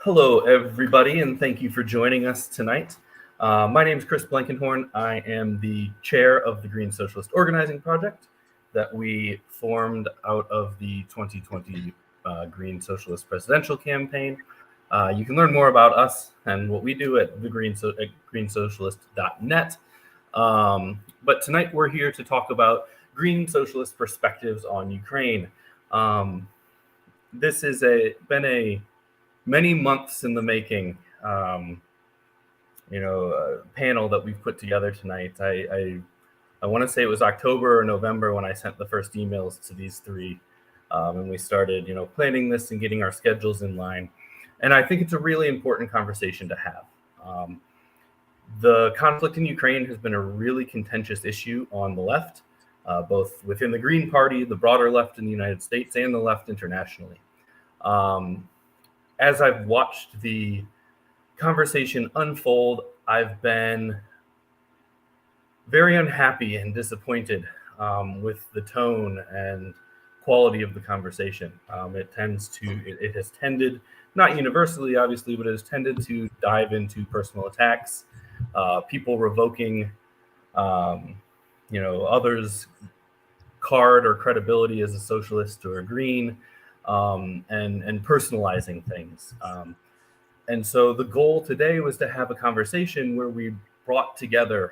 Hello, everybody, and thank you for joining us tonight. My name is Chris Blankenhorn. I am the chair of the Green Socialist Organizing Project that we formed out of the 2020 Green Socialist Presidential Campaign. You can learn more about us and what we do at greensocialist.net. But tonight we're here to talk about Green Socialist perspectives on Ukraine. This has been many months in the making, panel that we've put together tonight. I want to say it was October or November when I sent the first emails to these three, and we started, planning this and getting our schedules in line. And I think it's a really important conversation to have. The conflict in Ukraine has been a really contentious issue on the left, both within the Green Party, the broader left in the United States, and the left internationally. As I've watched the conversation unfold, I've been very unhappy and disappointed with the tone and quality of the conversation. It has tended, not universally, obviously, but it has tended to dive into personal attacks, people revoking, others' card or credibility as a socialist or a green, and personalizing things. And so the goal today was to have a conversation where we brought together,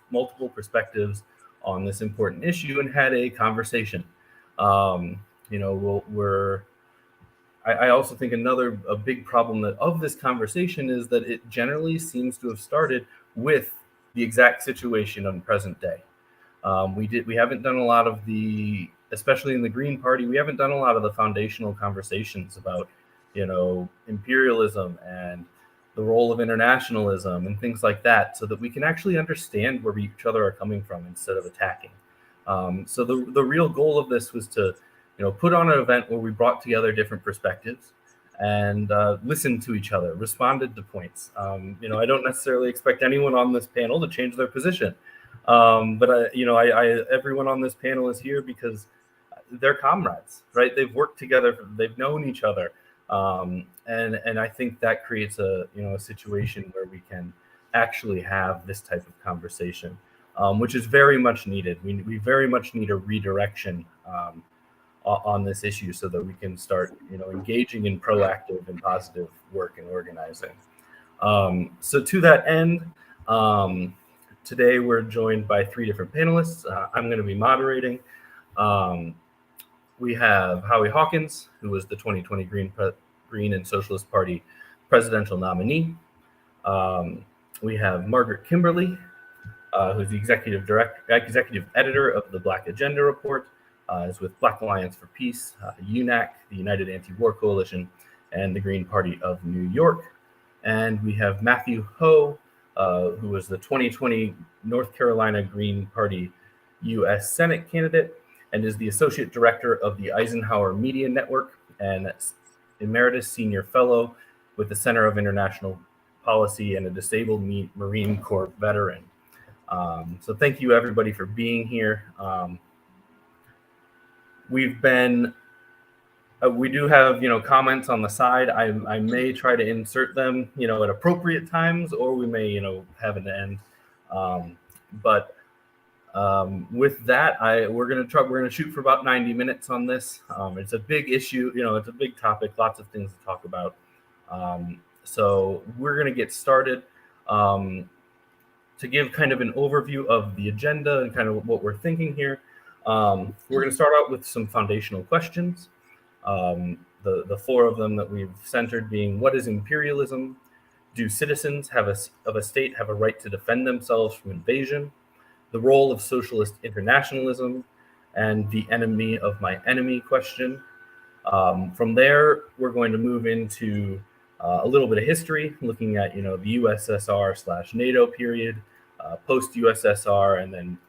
multiple perspectives on this important issue and had a conversation. I also think a big problem of this conversation is that it generally seems to have started with the exact situation of present day. We haven't done a lot of especially in the Green Party, we haven't done a lot of the foundational conversations about, imperialism and the role of internationalism and things like that, so that we can actually understand where each other are coming from instead of attacking. So the real goal of this was to, put on an event where we brought together different perspectives and listened to each other, responded to points. I don't necessarily expect anyone on this panel to change their position. But everyone on this panel is here because they're comrades, right? They've worked together, they've known each other. And I think that creates a situation where we can actually have this type of conversation, which is very much needed. We very much need a redirection on this issue so that we can start, engaging in proactive and positive work and organizing. So to that end, today we're joined by three different panelists. I'm going to be moderating. We have Howie Hawkins, who was the 2020 Green and Socialist Party presidential nominee. We have Margaret Kimberley, who's the executive editor of the Black Agenda Report, is with Black Alliance for Peace, UNAC, the United Anti-War Coalition, and the Green Party of New York. And we have Matthew Ho, who was the 2020 North Carolina Green Party U.S. Senate candidate and is the Associate Director of the Eisenhower Media Network and Emeritus Senior Fellow with the Center of International Policy and a disabled Marine Corps veteran. So thank you, everybody, for being here. We do have, comments on the side. I may try to insert them, at appropriate times, or we may, have an end. With that, we're gonna shoot for about 90 minutes on this. It's a big issue, it's a big topic, lots of things to talk about. So we're gonna get started. To give kind of an overview of the agenda and kind of what we're thinking here, we're gonna start out with some foundational questions. The four of them that we've centered being: what is imperialism? Do citizens of a state have a right to defend themselves from invasion? The role of socialist internationalism, and the enemy of my enemy question. From there, we're going to move into a little bit of history, looking at the USSR/NATO period, post-USSR, and then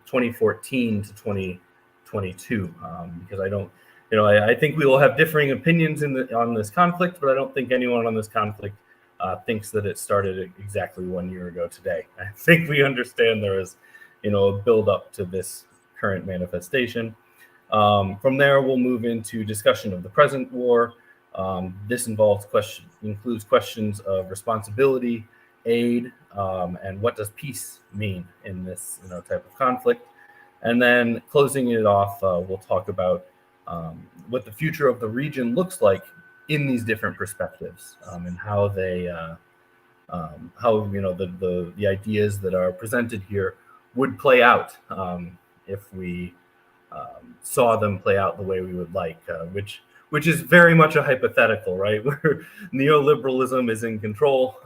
2014 to 2022. Because I think we will have differing opinions on this conflict, but I don't think anyone on this conflict thinks that it started exactly 1 year ago today. I think we understand there is, a build up to this current manifestation. From there, we'll move into discussion of the present war, This includes questions of responsibility, aid, and what does peace mean in this type of conflict. And then closing it off, we'll talk about what the future of the region looks like in these different perspectives, and how they, the ideas that are presented here would play out if we saw them play out the way we would like, which is very much a hypothetical, right? Where neoliberalism is in control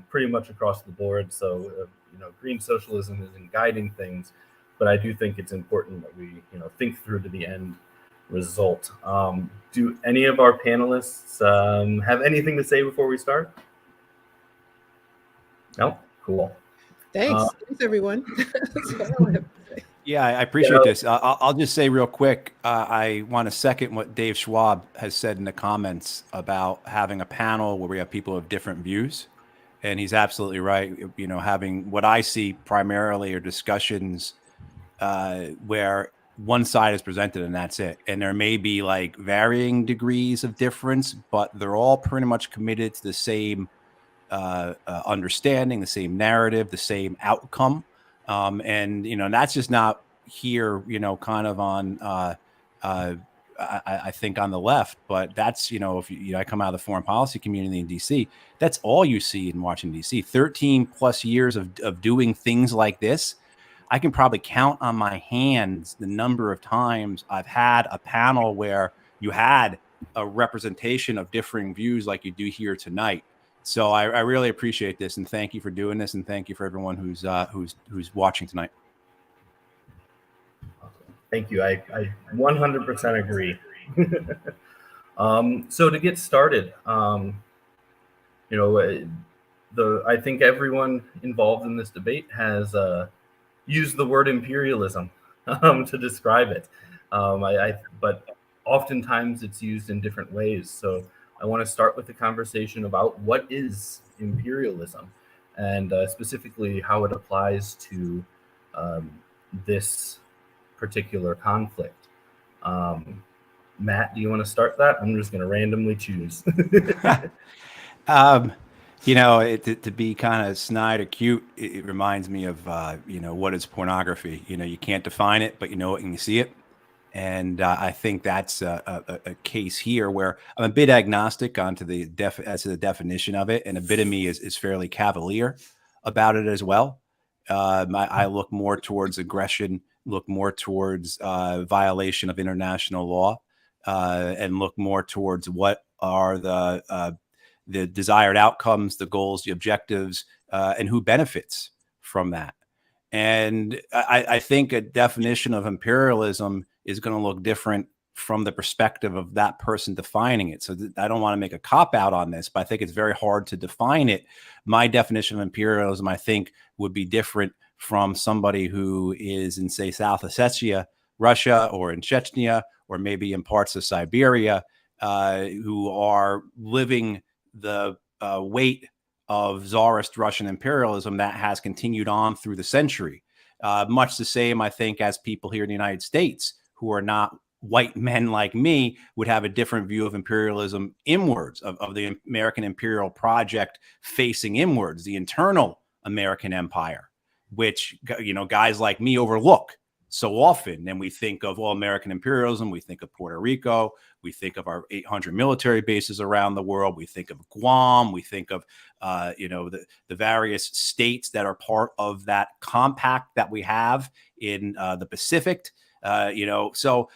pretty much across the board. So, green socialism isn't guiding things, but I do think it's important that we, think through to the end result. Do any of our panelists have anything to say before we start? No? Cool. Thanks everyone. Yeah, I appreciate this. I'll just say real quick, I want to second what Dave Schwab has said in the comments about having a panel where we have people of different views. And he's absolutely right. Having what I see primarily are discussions where one side is presented and that's it. And there may be like varying degrees of difference, but they're all pretty much committed to the same understanding, the same narrative, the same outcome. And that's just not here, kind of on, I think on the left, but that's, if I come out of the foreign policy community in DC, that's all you see in Washington, DC, 13 plus years of doing things like this. I can probably count on my hands the number of times I've had a panel where you had a representation of differing views like you do here tonight. So I really appreciate this, and thank you for doing this, and thank you for everyone who's watching tonight. Thank you. I 100% agree. So to get started, I think everyone involved in this debate has used the word imperialism to describe it, but oftentimes it's used in different ways. So I want to start with the conversation about what is imperialism, and specifically how it applies to this particular conflict. Matt, do you want to start that? I'm just going to randomly choose. To be kind of snide or cute, it reminds me of, what is pornography? You can't define it, but you know it when you see it. And I think that's a case here where I'm a bit agnostic onto as to the definition of it, and a bit of me is fairly cavalier about it as well. I look more towards aggression, look more towards violation of international law, and look more towards what are the desired outcomes, the goals, the objectives, and who benefits from that. And I think a definition of imperialism is going to look different from the perspective of that person defining it. So I don't want to make a cop-out on this, but I think it's very hard to define it. My definition of imperialism, I think, would be different from somebody who is in, say, South Ossetia, Russia, or in Chechnya, or maybe in parts of Siberia, who are living the weight of Tsarist Russian imperialism that has continued on through the century. Much the same, I think, as people here in the United States who are not white men like me would have a different view of imperialism inwards, of the American imperial project facing inwards, the internal American empire, which, guys like me overlook so often. And we think of, American imperialism, we think of Puerto Rico, we think of our 800 military bases around the world, we think of Guam, we think of, the various states that are part of that compact that we have in the Pacific. So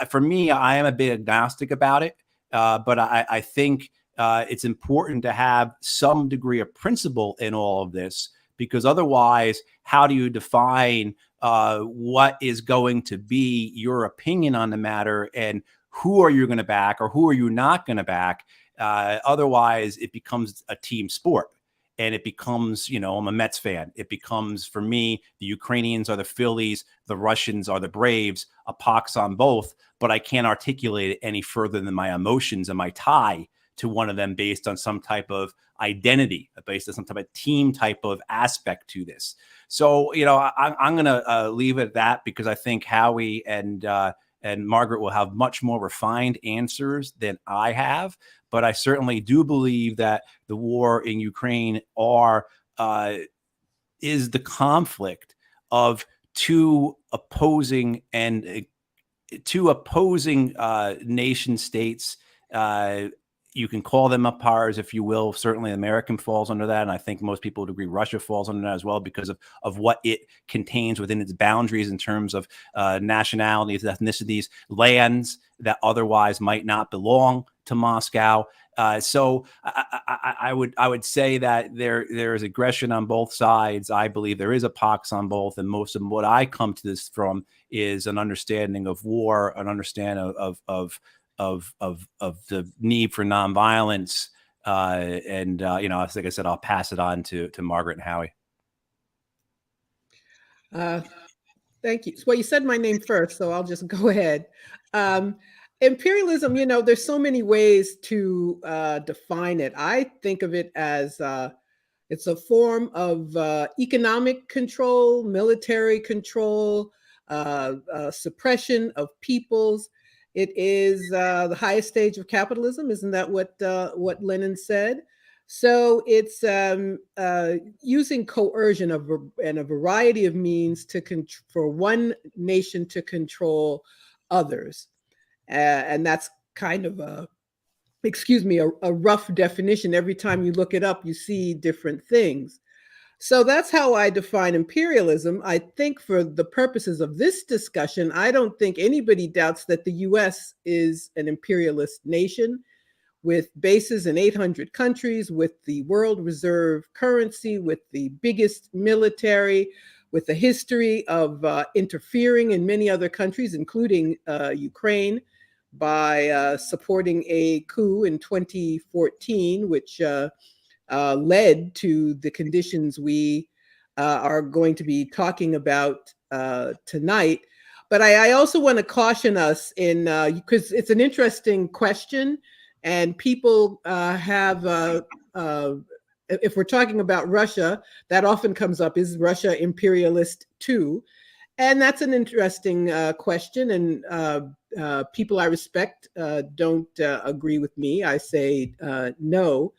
for me, I am a bit agnostic about it, but I think it's important to have some degree of principle in all of this, because otherwise, how do you define what is going to be your opinion on the matter, and who are you going to back or who are you not going to back? Otherwise, it becomes a team sport. And it becomes, I'm a Mets fan. It becomes, for me, the Ukrainians are the Phillies, the Russians are the Braves, a pox on both, but I can't articulate it any further than my emotions and my tie to one of them based on some type of identity, based on some type of team type of aspect to this. So, I'm going to leave it at that, because I think Howie and and Margaret will have much more refined answers than I have. But I certainly do believe that the war in Ukraine is the conflict of two opposing nation states. You can call them empires, if you will. Certainly, American falls under that, and I think most people would agree Russia falls under that as well because of what it contains within its boundaries in terms of nationalities, ethnicities, lands that otherwise might not belong to Moscow. So I would say that there is aggression on both sides. I believe there is a pox on both, and most of what I come to this from is an understanding of war, an understanding of the need for nonviolence. Like I said, I'll pass it on to Margaret and Howie. Thank you. Well, you said my name first, so I'll just go ahead. Imperialism, there's so many ways to define it. I think of it as it's a form of economic control, military control, suppression of peoples. It is the highest stage of capitalism. Isn't that what Lenin said? So it's using coercion and a variety of means for one nation to control others. And that's kind of a rough definition. Every time you look it up, you see different things. So that's how I define imperialism. I think for the purposes of this discussion, I don't think anybody doubts that the US is an imperialist nation with bases in 800 countries, with the world reserve currency, with the biggest military, with a history of interfering in many other countries, including Ukraine, by supporting a coup in 2014, which led to the conditions we are going to be talking about tonight. But I also want to caution us because it's an interesting question, and people if we're talking about Russia, that often comes up, is Russia imperialist too? And that's an interesting question, and people I respect don't agree with me. I say no.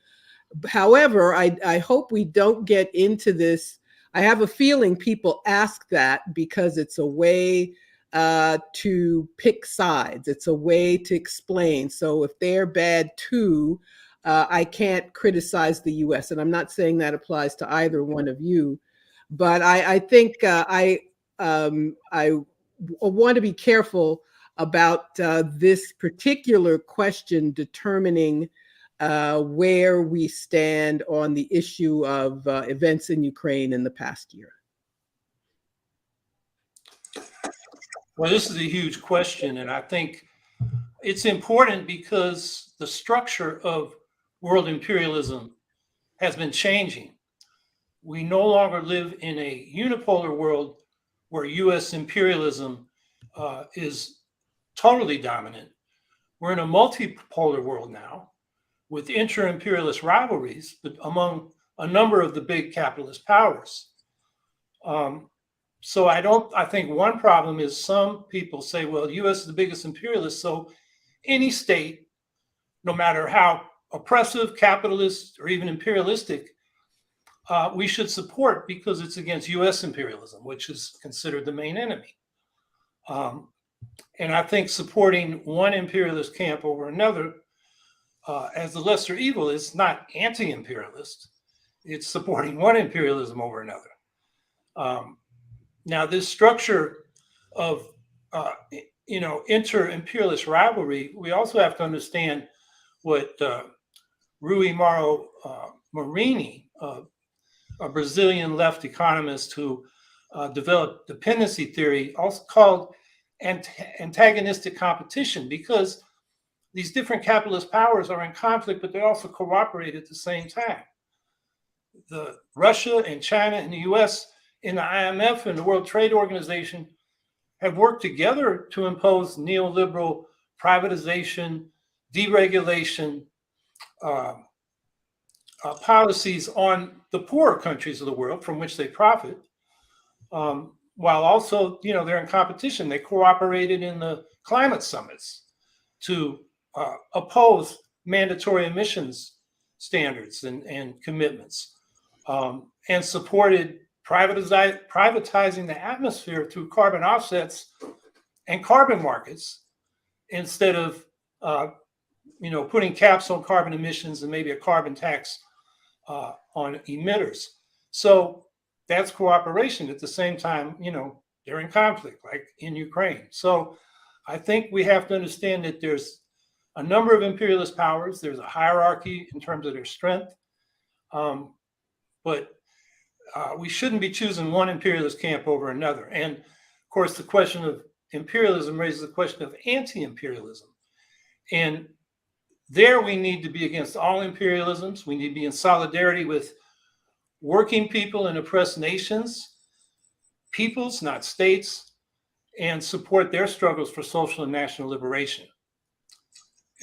However, I hope we don't get into this. I have a feeling people ask that because it's a way to pick sides. It's a way to explain. So if they're bad too, I can't criticize the US. And I'm not saying that applies to either one of you. But I think I want to be careful about this particular question determining where we stand on the issue of events in Ukraine in the past year. Well, this is a huge question, and I think it's important because the structure of world imperialism has been changing. We no longer live in a unipolar world where US imperialism is totally dominant. We're in a multipolar world now with inter-imperialist rivalries among a number of the big capitalist powers. So I think one problem is some people say, well, the US is the biggest imperialist, so any state, no matter how oppressive, capitalist, or even imperialistic, we should support because it's against US imperialism, which is considered the main enemy. And I think supporting one imperialist camp over another as the lesser evil is not anti-imperialist. It's supporting one imperialism over another. Now, this structure of inter-imperialist rivalry, we also have to understand what Rui Mauro Marini, a Brazilian left economist who developed dependency theory, also called antagonistic competition, because these different capitalist powers are in conflict, but they also cooperate at the same time. The Russia and China and the US in the IMF and the World Trade Organization have worked together to impose neoliberal privatization, deregulation policies on the poorer countries of the world from which they profit. while also, they're in competition. They cooperated in the climate summits to oppose mandatory emissions standards and commitments, and supported privatizing the atmosphere through carbon offsets and carbon markets instead of putting caps on carbon emissions and maybe a carbon tax on emitters. So that's cooperation. At the same time, they're in conflict, like in Ukraine. So I think we have to understand that there's a number of imperialist powers. There's a hierarchy in terms of their strength. But we shouldn't be choosing one imperialist camp over another. And of course, the question of imperialism raises the question of anti-imperialism. And there we need to be against all imperialisms. We need to be in solidarity with working people in oppressed nations, peoples, not states, and support their struggles for social and national liberation.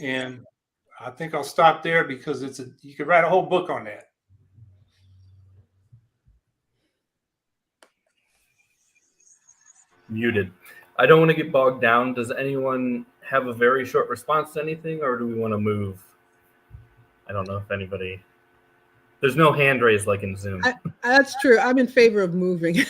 And I think I'll stop there because you could write a whole book on that. Muted. I don't want to get bogged down. Does anyone have a very short response to anything, or do we want to move? I don't know if anybody. There's no hand raised like in Zoom. That's true. I'm in favor of moving.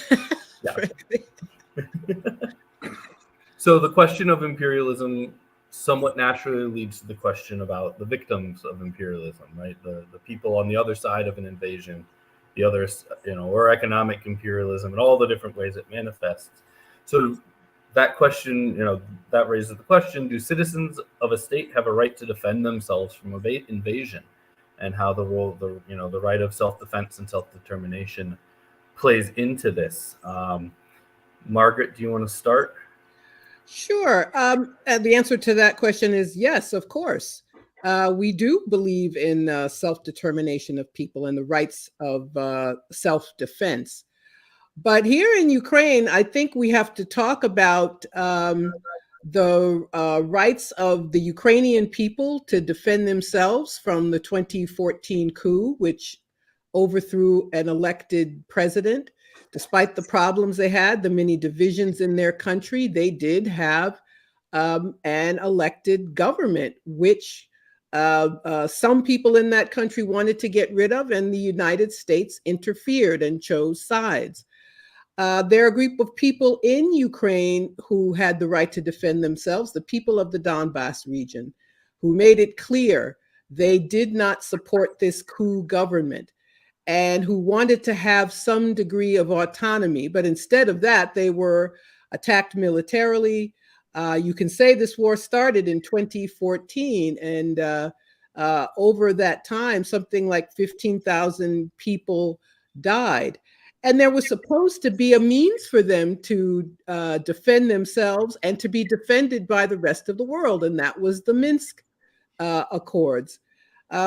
So the question of imperialism somewhat naturally leads to the question about the victims of imperialism, right? The people on the other side of an invasion, the others, or economic imperialism and all the different ways it manifests. So that question, that raises the question: do citizens of a state have a right to defend themselves from invasion, and how the right of self-defense and self-determination plays into this? Margaret, do you want to start? Sure. The answer to that question is yes, of course. We do believe in self-determination of people and the rights of self-defense. But here in Ukraine, I think we have to talk about the rights of the Ukrainian people to defend themselves from the 2014 coup, which overthrew an elected president. Despite the problems they had, the many divisions in their country, they did have an elected government, which some people in that country wanted to get rid of, and the United States interfered and chose sides. There are a group of people in Ukraine who had the right to defend themselves, the people of the Donbass region, who made it clear they did not support this coup government and who wanted to have some degree of autonomy. But instead of that, they were attacked militarily. You can say this war started in 2014, and over that time, something like 15,000 people died. And there was supposed to be a means for them to defend themselves and to be defended by the rest of the world, and that was the Minsk Accords.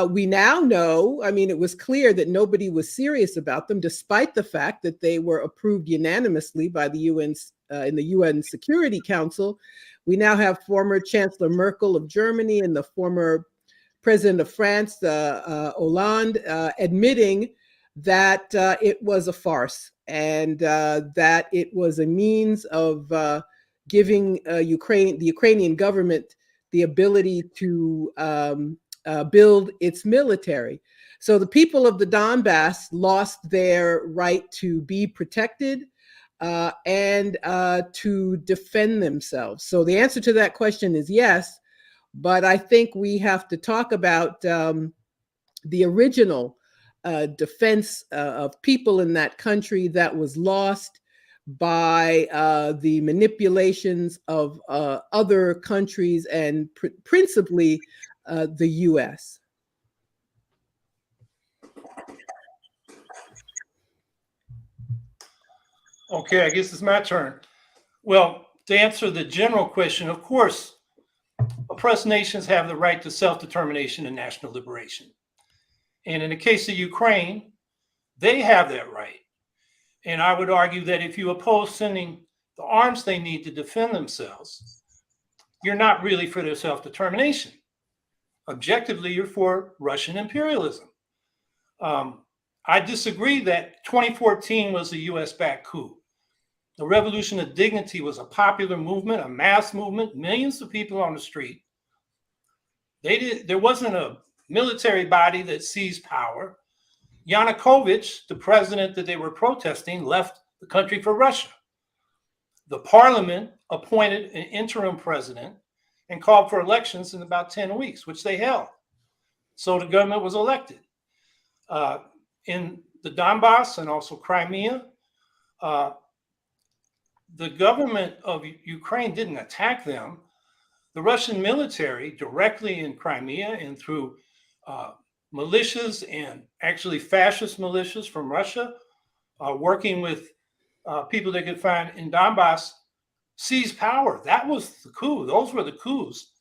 We now know, it was clear that nobody was serious about them, despite the fact that they were approved unanimously by the UN in the UN Security Council. We now have former Chancellor Merkel of Germany and the former President of France, Hollande, admitting that it was a farce and that it was a means of giving the Ukrainian government the ability to build its military. So the people of the Donbass lost their right to be protected and to defend themselves. So the answer to that question is yes, but I think we have to talk about the original defense of people in that country that was lost by the manipulations of other countries and principally the US. Okay, I guess it's my turn. Well, to answer the general question, of course, oppressed nations have the right to self-determination and national liberation. And in the case of Ukraine, they have that right. And I would argue that if you oppose sending the arms they need to defend themselves, you're not really for their self-determination. Objectively, you're for Russian imperialism. I disagree that 2014 was a US-backed coup. The Revolution of Dignity was a popular movement, a mass movement, millions of people on the street. There wasn't a military body that seized power. Yanukovych, the president that they were protesting, left the country for Russia. The parliament appointed an interim president and called for elections in about 10 weeks, which they held. So the government was elected. In the Donbass and also Crimea, the government of Ukraine didn't attack them. The Russian military directly in Crimea and through militias and actually fascist militias from Russia, working with people they could find in Donbass, seized power. That was the coup. Those were the coups.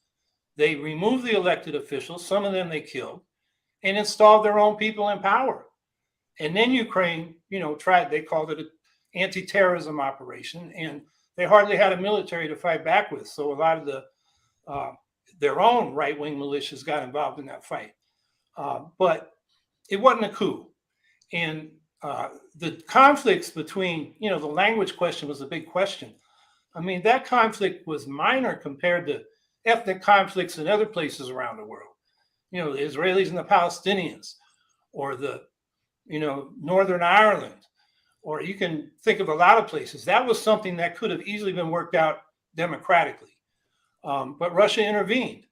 They removed the elected officials, some of them they killed, and installed their own people in power. And then Ukraine, tried, they called it an anti-terrorism operation, and they hardly had a military to fight back with. So a lot of their own right-wing militias got involved in that fight. But it wasn't a coup. And the conflicts between, the language question was a big question. I mean, that conflict was minor compared to ethnic conflicts in other places around the world. The Israelis and the Palestinians, or the, Northern Ireland, or you can think of a lot of places. That was something that could have easily been worked out democratically. But Russia intervened.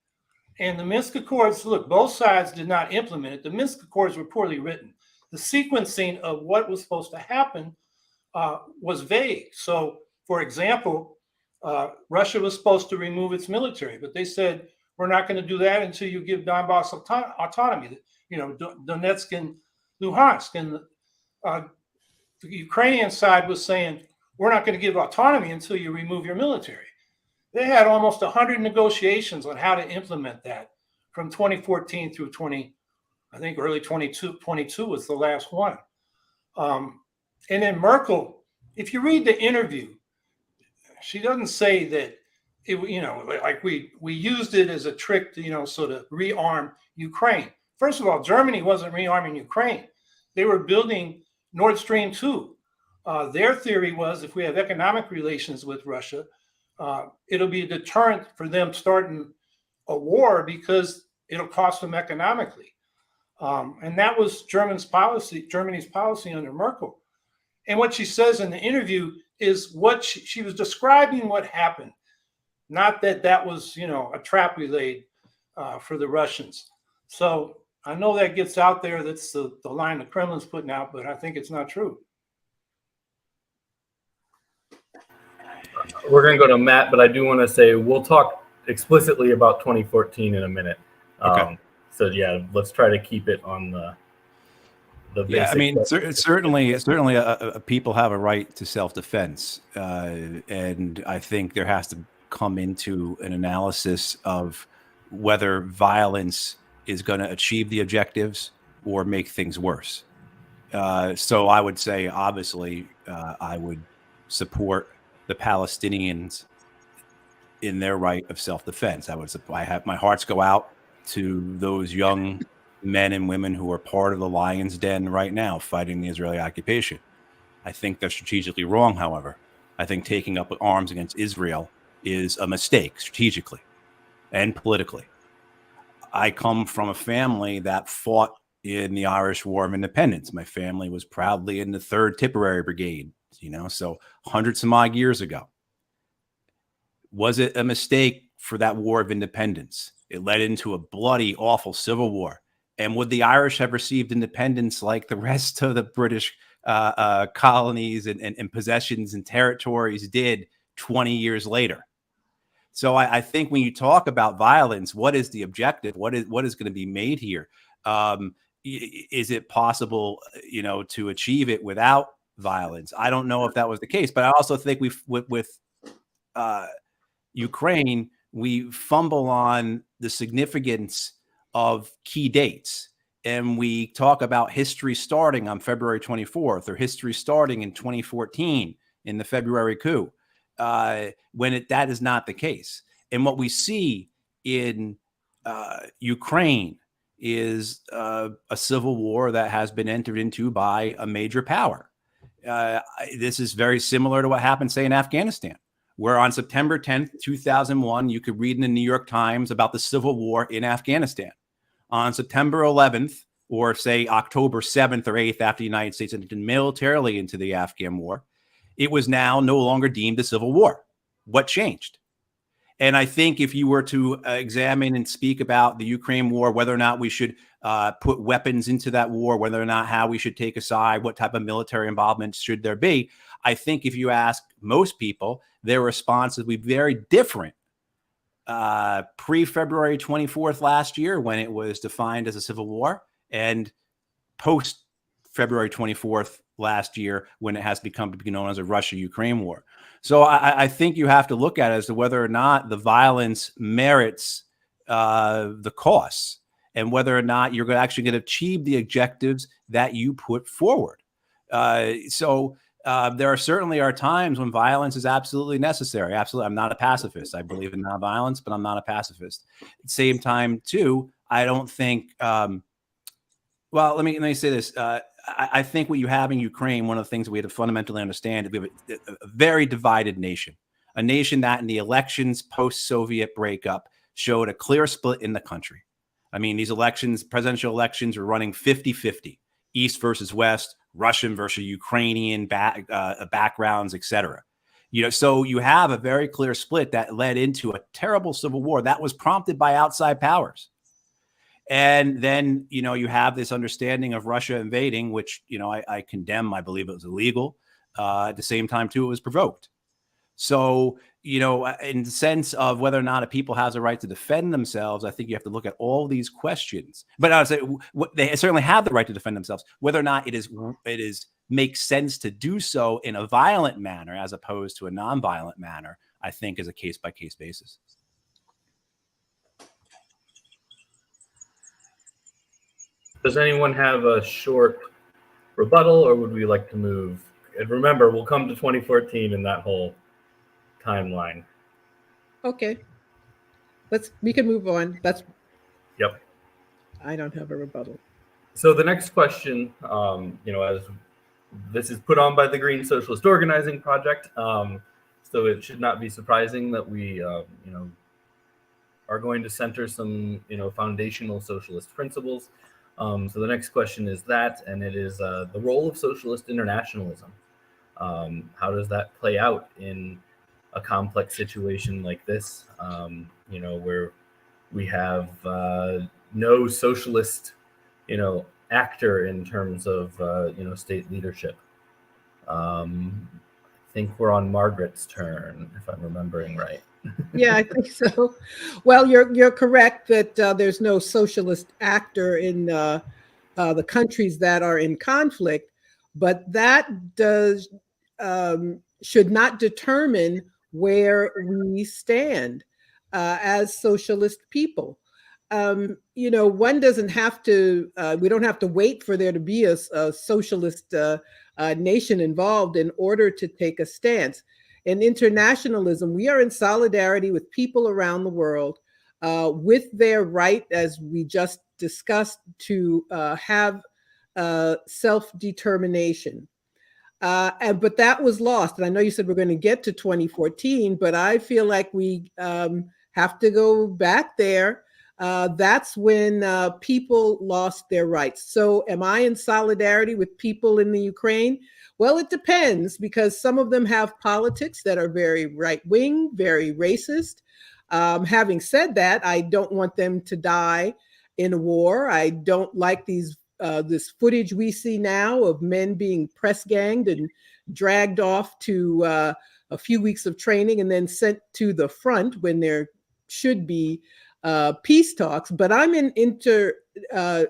And the Minsk Accords, look, both sides did not implement it. The Minsk Accords were poorly written. The sequencing of what was supposed to happen was vague. So, for example, Russia was supposed to remove its military, but they said, we're not going to do that until you give Donbass autonomy, Donetsk and Luhansk. And the Ukrainian side was saying, we're not going to give autonomy until you remove your military. They had almost 100 negotiations on how to implement that from 2014 through early 22 was the last one. And then Merkel, if you read the interview, she doesn't say that like we used it as a trick to, sort of rearm Ukraine. First of all, Germany wasn't rearming Ukraine. They were building Nord Stream 2. Their theory was if we have economic relations with Russia, it'll be a deterrent for them starting a war because it'll cost them economically. And that was Germany's policy under Merkel. And what she says in the interview is what she was describing what happened. Not that was, a trap we laid for the Russians. So I know that gets out there. That's the line the Kremlin's putting out, but I think it's not true. We're going to go to Matt, but I do want to say we'll talk explicitly about 2014 in a minute. Okay. So yeah, let's try to keep it on the basic. Yeah, I mean, certainly, people have a right to self-defense, and I think there has to come into an analysis of whether violence is going to achieve the objectives or make things worse. So I would say, obviously, I would support the Palestinians in their right of self-defense. I have my hearts go out to those young men and women who are part of the lion's den right now fighting the Israeli occupation. I think they're strategically wrong, however. I think taking up arms against Israel is a mistake strategically and politically. I come from a family that fought in the Irish War of Independence. My family was proudly in the 3rd Tipperary Brigade, so hundreds some odd years ago. Was it a mistake for that War of Independence? It led into a bloody, awful civil war. And would the Irish have received independence like the rest of the British colonies and possessions and territories did 20 years later? So I think when you talk about violence, what is the objective? What is going to be made here? Is it possible, to achieve it without violence? I don't know if that was the case, but I also think with Ukraine, we fumble on the significance of key dates. And we talk about history starting on February 24th or history starting in 2014 in the February coup, when that is not the case. And what we see in Ukraine is a civil war that has been entered into by a major power. This is very similar to what happened, say, in Afghanistan, where on September 10th, 2001, you could read in the New York Times about the civil war in Afghanistan. On September 11th, or say October 7th or 8th, after the United States entered militarily into the Afghan war, it was now no longer deemed a civil war. What changed? And I think if you were to examine and speak about the Ukraine war, whether or not we should put weapons into that war, whether or not how we should take a side, what type of military involvement should there be, I think if you ask most people, their response would be very different pre-February 24th last year, when it was defined as a civil war, and post-February 24th last year, when it has become to be known as a Russia-Ukraine war. So I think you have to look at it as to whether or not the violence merits the costs, and whether or not you're actually going to achieve the objectives that you put forward. There certainly are times when violence is absolutely necessary. Absolutely. I'm not a pacifist. I believe in nonviolence, but I'm not a pacifist. At the same time, too, I don't think, well, let me say this. I think what you have in Ukraine, one of the things we have to fundamentally understand is we have a very divided nation, a nation that in the elections post-Soviet breakup showed a clear split in the country. I mean, these elections, presidential elections, were running 50-50, East versus West, Russian versus Ukrainian backgrounds, etc. So you have a very clear split that led into a terrible civil war that was prompted by outside powers. And then, you have this understanding of Russia invading, which, I condemn. I believe it was illegal. At the same time, too, it was provoked. So, in the sense of whether or not a people has a right to defend themselves, I think you have to look at all these questions. But I would say they certainly have the right to defend themselves. Whether or not it makes sense to do so in a violent manner as opposed to a nonviolent manner, I think is a case-by-case basis. Does anyone have a short rebuttal, or would we like to move? And remember, we'll come to 2014 in that whole timeline. Okay. We can move on. Yep. I don't have a rebuttal. So the next question, as this is put on by the Green Socialist Organizing Project, so it should not be surprising that we, are going to center some, foundational socialist principles. So the next question is that, and it is the role of socialist internationalism. How does that play out in a complex situation like this, where we have no socialist, actor in terms of, state leadership? I think we're on Margaret's turn, if I'm remembering right. Yeah, I think so. Well, you're correct that there's no socialist actor in the countries that are in conflict, but that should not determine where we stand as socialist people. One doesn't have to. We don't have to wait for there to be a socialist nation involved in order to take a stance. In internationalism, we are in solidarity with people around the world with their right, as we just discussed, to have self-determination. But that was lost. And I know you said we're going to get to 2014, but I feel like we have to go back there. That's when people lost their rights. So am I in solidarity with people in the Ukraine? Well, it depends, because some of them have politics that are very right-wing, very racist. Having said that, I don't want them to die in a war. I don't like this footage we see now of men being press ganged and dragged off to a few weeks of training and then sent to the front when there should be peace talks. But I'm an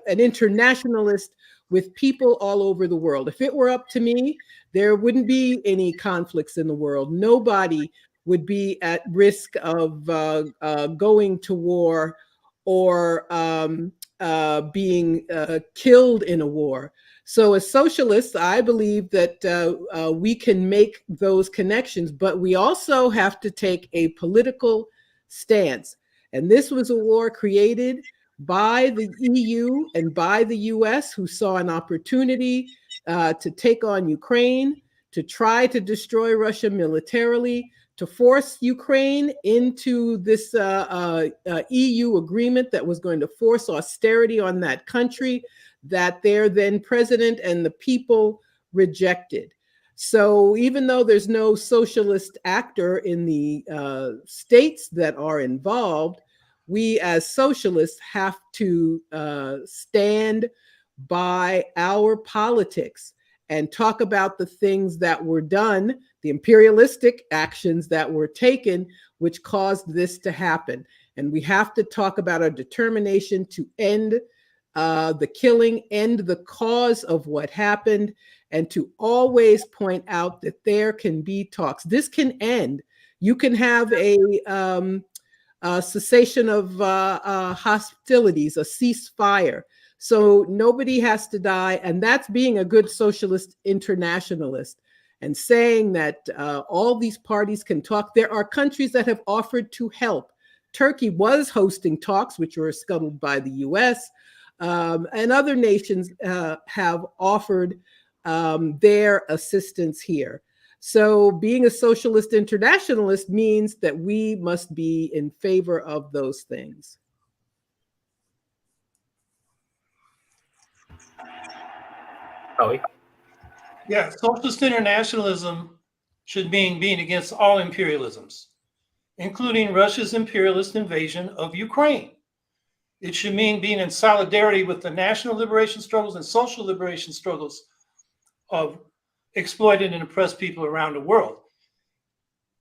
internationalist with people all over the world. If it were up to me, there wouldn't be any conflicts in the world. Nobody would be at risk of going to war or being killed in a war. So as socialists, I believe that we can make those connections, but we also have to take a political stance. And this was a war created by the EU and by the US, who saw an opportunity to take on Ukraine, to try to destroy Russia militarily, to force Ukraine into this EU agreement that was going to force austerity on that country that their then president and the people rejected. So even though there's no socialist actor in the states that are involved, we as socialists have to stand by our politics and talk about the things that were done, the imperialistic actions that were taken, which caused this to happen. And we have to talk about our determination to end the killing, end the cause of what happened, and to always point out that there can be talks. This can end. You can have a cessation of hostilities, a ceasefire. So nobody has to die. And that's being a good socialist internationalist and saying that all these parties can talk. There are countries that have offered to help. Turkey was hosting talks, which were scuttled by the US, and other nations have offered their assistance here. So being a socialist internationalist means that we must be in favor of those things. Howie? Yeah, socialist internationalism should mean being against all imperialisms, including Russia's imperialist invasion of Ukraine. It should mean being in solidarity with the national liberation struggles and social liberation struggles of exploited and oppressed people around the world.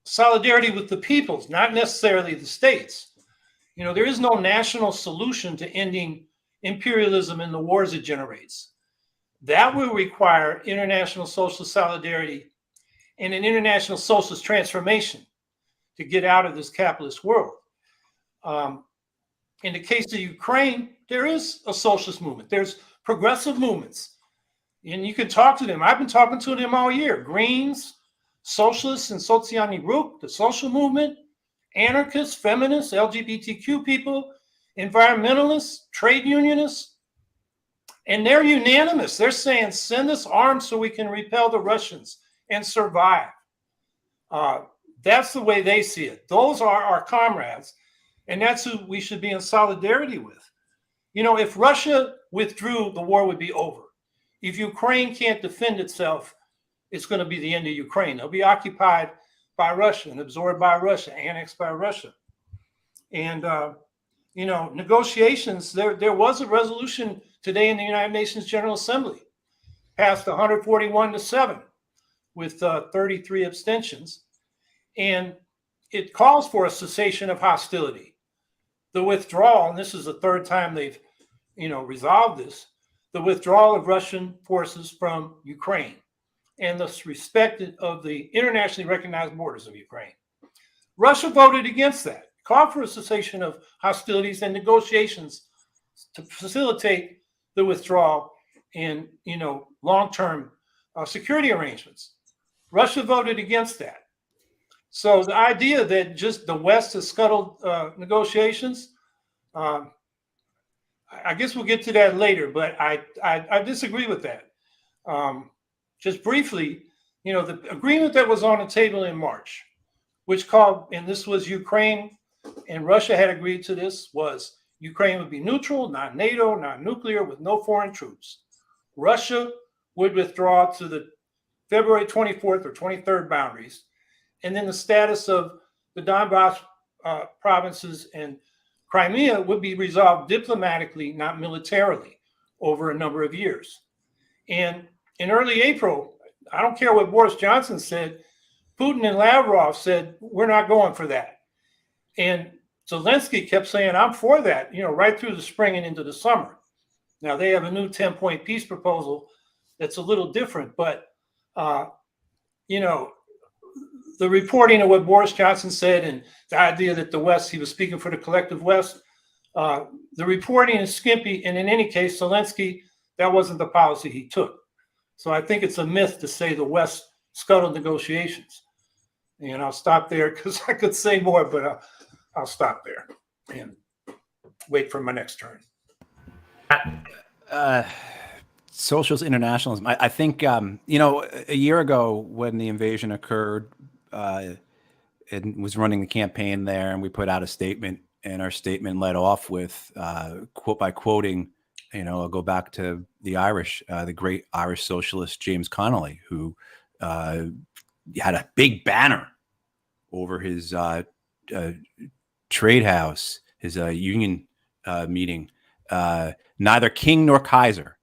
Solidarity with the peoples, not necessarily the states. You know, there is no national solution to ending imperialism and the wars it generates. That will require international social solidarity and an international socialist transformation to get out of this capitalist world. In the case of Ukraine, there is a socialist movement. There's progressive movements. And you can talk to them. I've been talking to them all year. Greens, socialists and Sociální Ruch, the social movement, anarchists, feminists, LGBTQ people, environmentalists, trade unionists. And they're unanimous. They're saying, send us arms so we can repel the Russians and survive. That's the way they see it. Those are our comrades. And that's who we should be in solidarity with. You know, if Russia withdrew, the war would be over. If Ukraine can't defend itself, it's going to be the end of Ukraine. They'll be occupied by Russia and absorbed by Russia, annexed by Russia. And, you know, negotiations, there was a resolution today in the United Nations General Assembly, passed 141-7 with 33 abstentions. And it calls for a cessation of hostility. The withdrawal, and this is the third time they've, you know, resolved this, the withdrawal of Russian forces from Ukraine and the respect of the internationally recognized borders of Ukraine. Russia voted against that, called for a cessation of hostilities and negotiations to facilitate the withdrawal and, you know, long-term security arrangements. Russia voted against that. So the idea that just the West has scuttled negotiations, I guess we'll get to that later, but I disagree with that. Just briefly, you know, the agreement that was on the table in March, which called, and this was Ukraine and Russia had agreed to this, was Ukraine would be neutral, not NATO, not nuclear, with no foreign troops. Russia would withdraw to the February 24th or 23rd boundaries. And then the status of the Donbass provinces and Crimea would be resolved diplomatically, not militarily, over a number of years. And in early April, I don't care what Boris Johnson said, Putin and Lavrov said, we're not going for that. And Zelensky kept saying, I'm for that, you know, right through the spring and into the summer. Now, they have a new 10-point peace proposal that's a little different, but, you know, the reporting of what Boris Johnson said and the idea that the West, he was speaking for the collective West, the reporting is skimpy. And in any case, Zelensky, that wasn't the policy he took. So I think it's a myth to say the West scuttled negotiations. And I'll stop there because I could say more, but I'll stop there and wait for my next turn. socialist internationalism. I think, you know, a year ago when the invasion occurred, and was running the campaign there, and we put out a statement, and our statement led off with quoting, you know, I'll go back to the Irish, the great Irish socialist James Connolly, who had a big banner over his trade house, his union meeting, neither king nor Kaiser.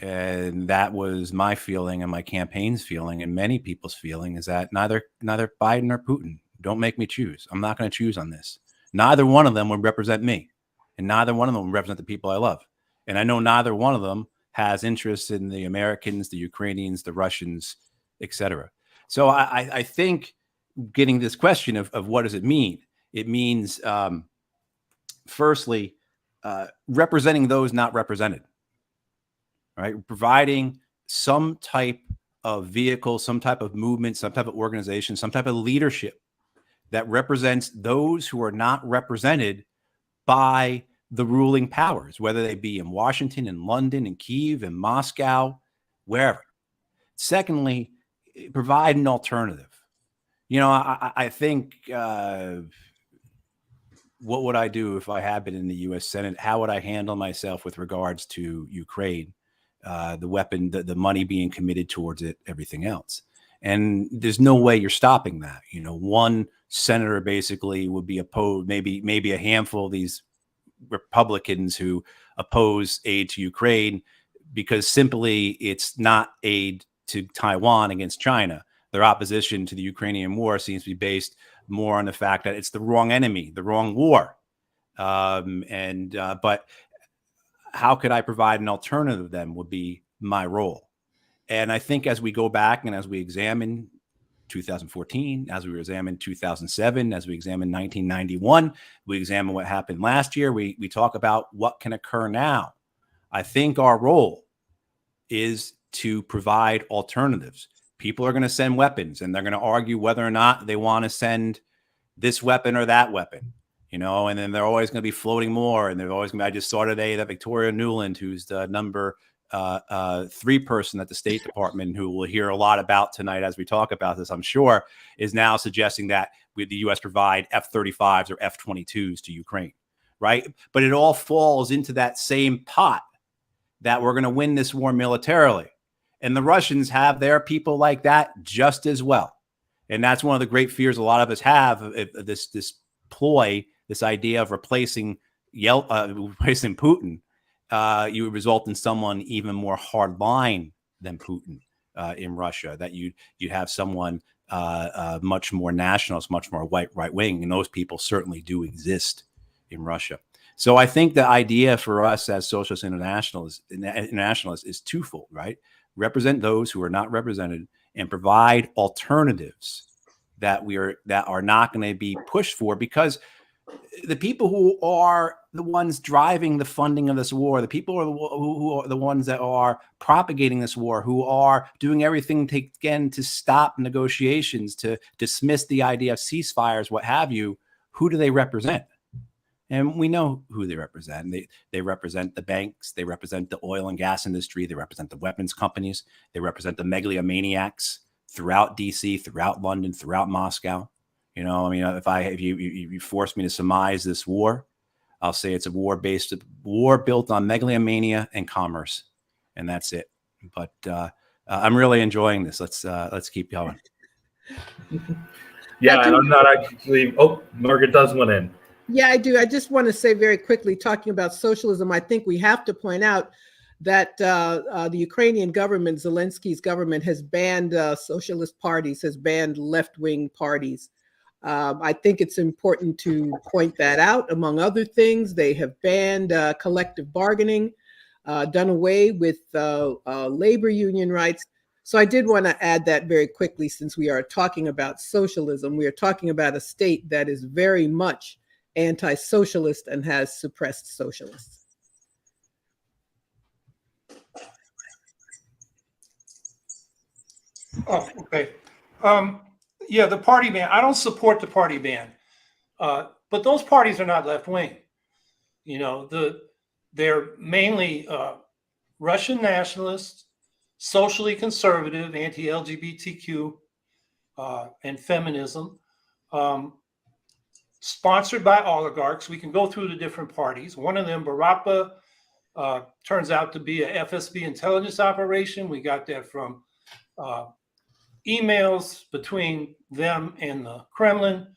And that was my feeling and my campaign's feeling and many people's feeling, is that neither Biden or Putin. Don't make me choose. I'm not going to choose on this. Neither one of them would represent me, and neither one of them would represent the people I love. And I know neither one of them has interest in the Americans, the Ukrainians, the Russians, etc. So I think getting this question of what does it mean? It means, firstly, representing those not represented. Right, providing some type of vehicle, some type of movement, some type of organization, some type of leadership that represents those who are not represented by the ruling powers, whether they be in Washington, in London, in Kyiv, in Moscow, wherever. Secondly, provide an alternative. You know, I think, what would I do if I had been in the U.S. Senate? How would I handle myself with regards to Ukraine? The weapon, the money being committed towards it, everything else. And there's no way you're stopping that. You know, one senator basically would be opposed, maybe a handful of these Republicans who oppose aid to Ukraine because simply it's not aid to Taiwan against China. Their opposition to the Ukrainian war seems to be based more on the fact that it's the wrong enemy, the wrong war. But how could I provide an alternative then would be my role. And I think as we go back and as we examine 2014, as we examine 2007, as we examine 1991, we examine what happened last year, we talk about what can occur now. I think our role is to provide alternatives. People are going to send weapons and they're going to argue whether or not they want to send this weapon or that weapon. You know, and then they're always going to be floating more. And they're always going to be, I just saw today that Victoria Nuland, who's the number 3 person at the State Department, who we'll hear a lot about tonight as we talk about this, I'm sure, is now suggesting that the U.S. provide F-35s or F-22s to Ukraine, right? But it all falls into that same pot that we're going to win this war militarily. And the Russians have their people like that just as well. And that's one of the great fears a lot of us have, this ploy, this idea of replacing Putin, you would result in someone even more hardline than Putin in Russia. That you'd have someone much more nationalist, much more right wing, and those people certainly do exist in Russia. So I think the idea for us as socialist internationalists is twofold, right? Represent those who are not represented and provide alternatives that are not going to be pushed for, because the people who are the ones driving the funding of this war, the people who are the ones that are propagating this war, who are doing everything to stop negotiations, to dismiss the idea of ceasefires, what have you, who do they represent? And we know who they represent. They represent the banks. They represent the oil and gas industry. They represent the weapons companies. They represent the megalomaniacs throughout DC, throughout London, throughout Moscow. You know, I mean, if you force me to surmise this war, I'll say it's a war built on megalomania and commerce, and that's it. But I'm really enjoying this. Let's keep going. Yeah, and I'm not actually. Oh, Margaret does one in. Yeah, I do. I just want to say very quickly, talking about socialism, I think we have to point out that the Ukrainian government, Zelensky's government, has banned socialist parties, has banned left-wing parties. I think it's important to point that out. Among other things, they have banned collective bargaining, done away with labor union rights. So I did want to add that very quickly, since we are talking about socialism. We are talking about a state that is very much anti-socialist and has suppressed socialists. Oh, okay. Yeah, the party ban. I don't support the party ban, but those parties are not left wing. You know, they're mainly Russian nationalist, socially conservative, anti-LGBTQ, and feminism, sponsored by oligarchs. We can go through the different parties. One of them, Barapa, turns out to be a FSB intelligence operation. We got that from emails between them and the Kremlin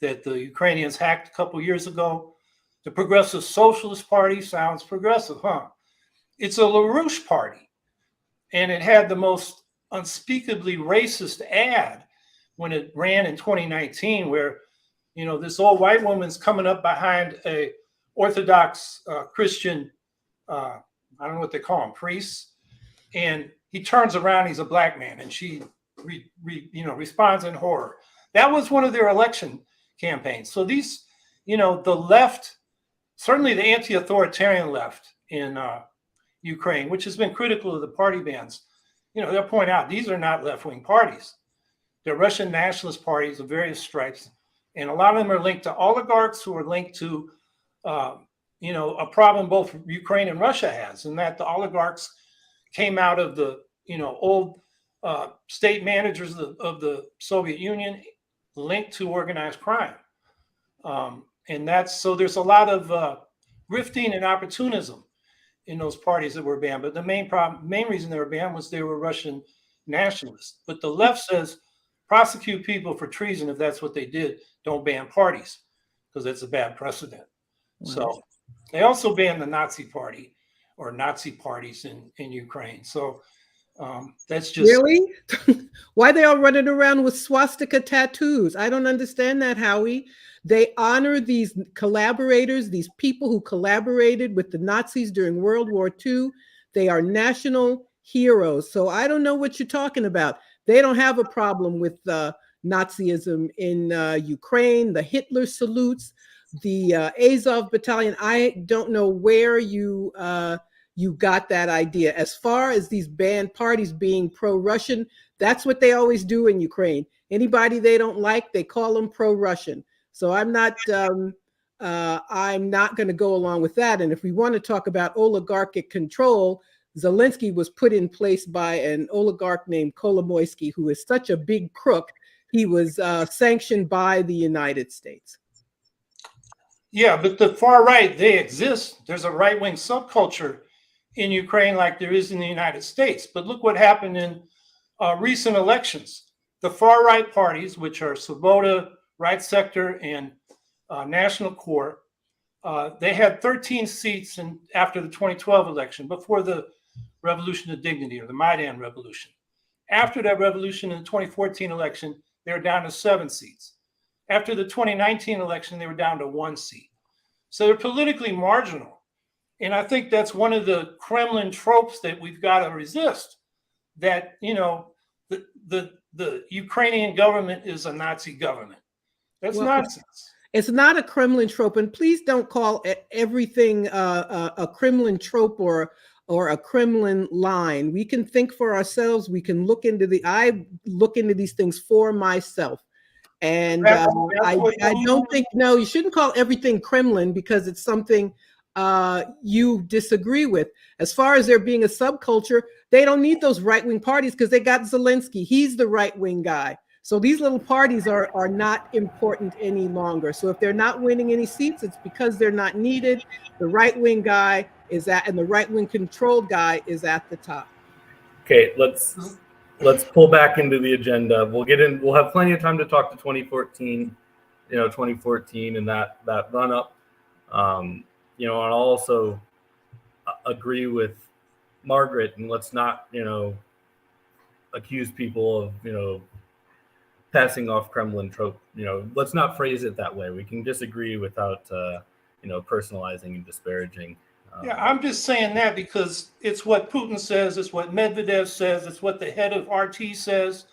that the Ukrainians hacked a couple years ago. The Progressive Socialist Party sounds progressive, huh? It's a LaRouche party, and it had the most unspeakably racist ad when it ran in 2019, where, you know, this old white woman's coming up behind a Orthodox Christian, I don't know what they call him, priests, and he turns around, he's a black man, and she responds in horror. That was one of their election campaigns. So these, you know, the left, certainly the anti-authoritarian left in Ukraine, which has been critical of the party bans, you know, they'll point out these are not left-wing parties. They're Russian nationalist parties of various stripes. And a lot of them are linked to oligarchs who are linked to, a problem both Ukraine and Russia has, and that the oligarchs came out of the, old state managers of the Soviet Union linked to organized crime. And so there's a lot of grifting and opportunism in those parties that were banned. But the main reason they were banned was they were Russian nationalists. But the left says prosecute people for treason if that's what they did. Don't ban parties because that's a bad precedent. Wow. So they also banned the Nazi party or Nazi parties in Ukraine. So that's just really why are they all running around with swastika tattoos? I don't understand that, Howie. They honor these collaborators, these people who collaborated with the Nazis during World War II. They are national heroes. So I don't know what you're talking about. They don't have a problem with Nazism in Ukraine, the Hitler salutes, the Azov battalion. I don't know where you got that idea. As far as these banned parties being pro-Russian, that's what they always do in Ukraine. Anybody they don't like, they call them pro-Russian. So I'm not going to go along with that. And if we want to talk about oligarchic control, Zelensky was put in place by an oligarch named Kolomoisky, who is such a big crook. He was sanctioned by the United States. Yeah, but the far right, they exist. There's a right-wing subculture in Ukraine like there is in the United States. But look what happened in recent elections. The far right parties, which are Svoboda, Right Sector, and National Core, they had 13 seats after the 2012 election, before the Revolution of Dignity or the Maidan Revolution. After that revolution in the 2014 election, they were down to 7 seats. After the 2019 election, they were down to 1 seat. So they're politically marginal. And I think that's one of the Kremlin tropes that we've got to resist, that, the Ukrainian government is a Nazi government. That's nonsense. It's not a Kremlin trope. And please don't call everything a Kremlin trope or a Kremlin line. We can think for ourselves. We can I look into these things for myself. And I don't think, no, you shouldn't call everything Kremlin because it's something you disagree with. As far as there being a subculture, they don't need those right-wing parties because they got Zelensky. He's the right-wing guy. So these little parties are not important any longer. So if they're not winning any seats, it's because they're not needed. The right-wing guy and the right-wing controlled guy is at the top. Okay, let's pull back into the agenda. We'll have plenty of time to talk to 2014, 2014 and that run up. And I'll also agree with Margaret, and let's not, accuse people of, passing off Kremlin trope. Let's not phrase it that way. We can disagree without, personalizing and disparaging. Yeah, I'm just saying that because it's what Putin says, it's what Medvedev says, it's what the head of RT says.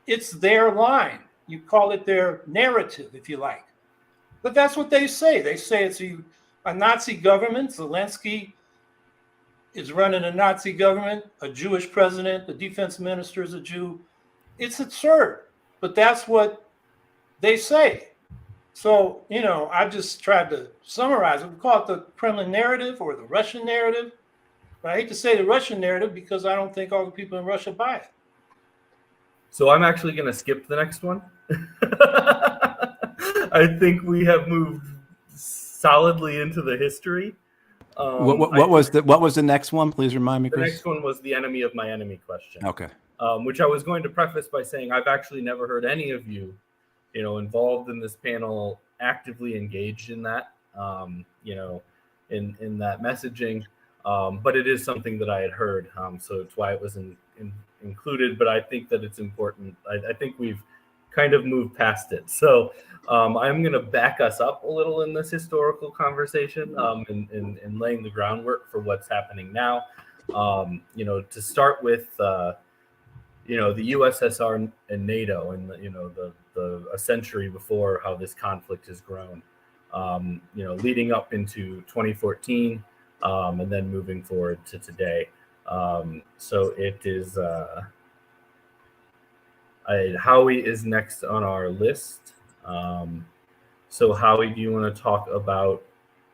It's their line. You call it their narrative, if you like. But that's what they say. They say it's a Nazi government. Zelensky is running a Nazi government, a Jewish president, the defense minister is a Jew. It's absurd, but that's what they say. So, I just tried to summarize it. We call it the Kremlin narrative or the Russian narrative. But I hate to say the Russian narrative because I don't think all the people in Russia buy it. So I'm actually going to skip the next one. I think we have moved solidly into the history. What was the next one? Please remind me, Chris. The next one was the enemy of my enemy question. Okay. Which I was going to preface by saying I've actually never heard any of you, involved in this panel actively engaged in that, in that messaging. But it is something that I had heard, so it's why it was included. But I think that it's important. I think we've kind of moved past it. So I'm going to back us up a little in this historical conversation, and laying the groundwork for what's happening now. To start with, the USSR and NATO, and a century before how this conflict has grown. Leading up into 2014, and then moving forward to today. So it is. Howie is next on our list. So Howie, do you want to talk about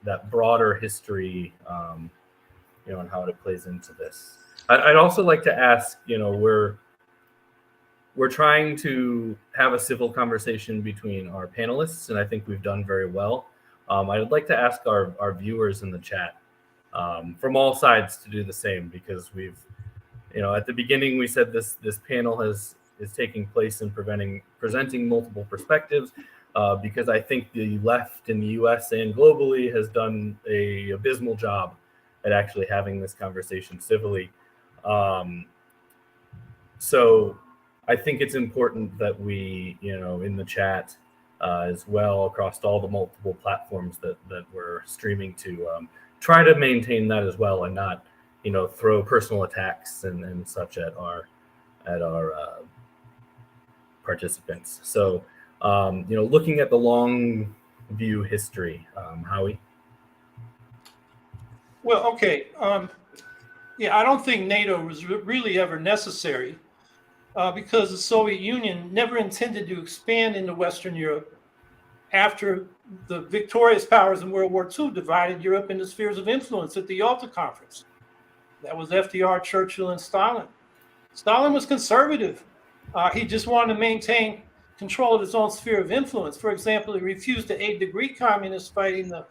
that broader history, and how it plays into this? I'd also like to ask, we're trying to have a civil conversation between our panelists, and I think we've done very well. I'd like to ask our viewers in the chat, from all sides, to do the same, because we've, at the beginning we said this panel is taking place in presenting multiple perspectives, because I think the left in the US and globally has done a abysmal job at actually having this conversation civilly. So I think it's important that we, in the chat as well, across all the multiple platforms that we're streaming to, try to maintain that as well, and not, throw personal attacks and such at our participants. So, looking at the long view history, Howie. Well, okay. I don't think NATO was really ever necessary, because the Soviet Union never intended to expand into Western Europe after the victorious powers in World War II divided Europe into spheres of influence at the Yalta Conference. That was FDR, Churchill, and Stalin. Stalin was conservative. He just wanted to maintain control of his own sphere of influence. For example, he refused to aid the Greek communists fighting the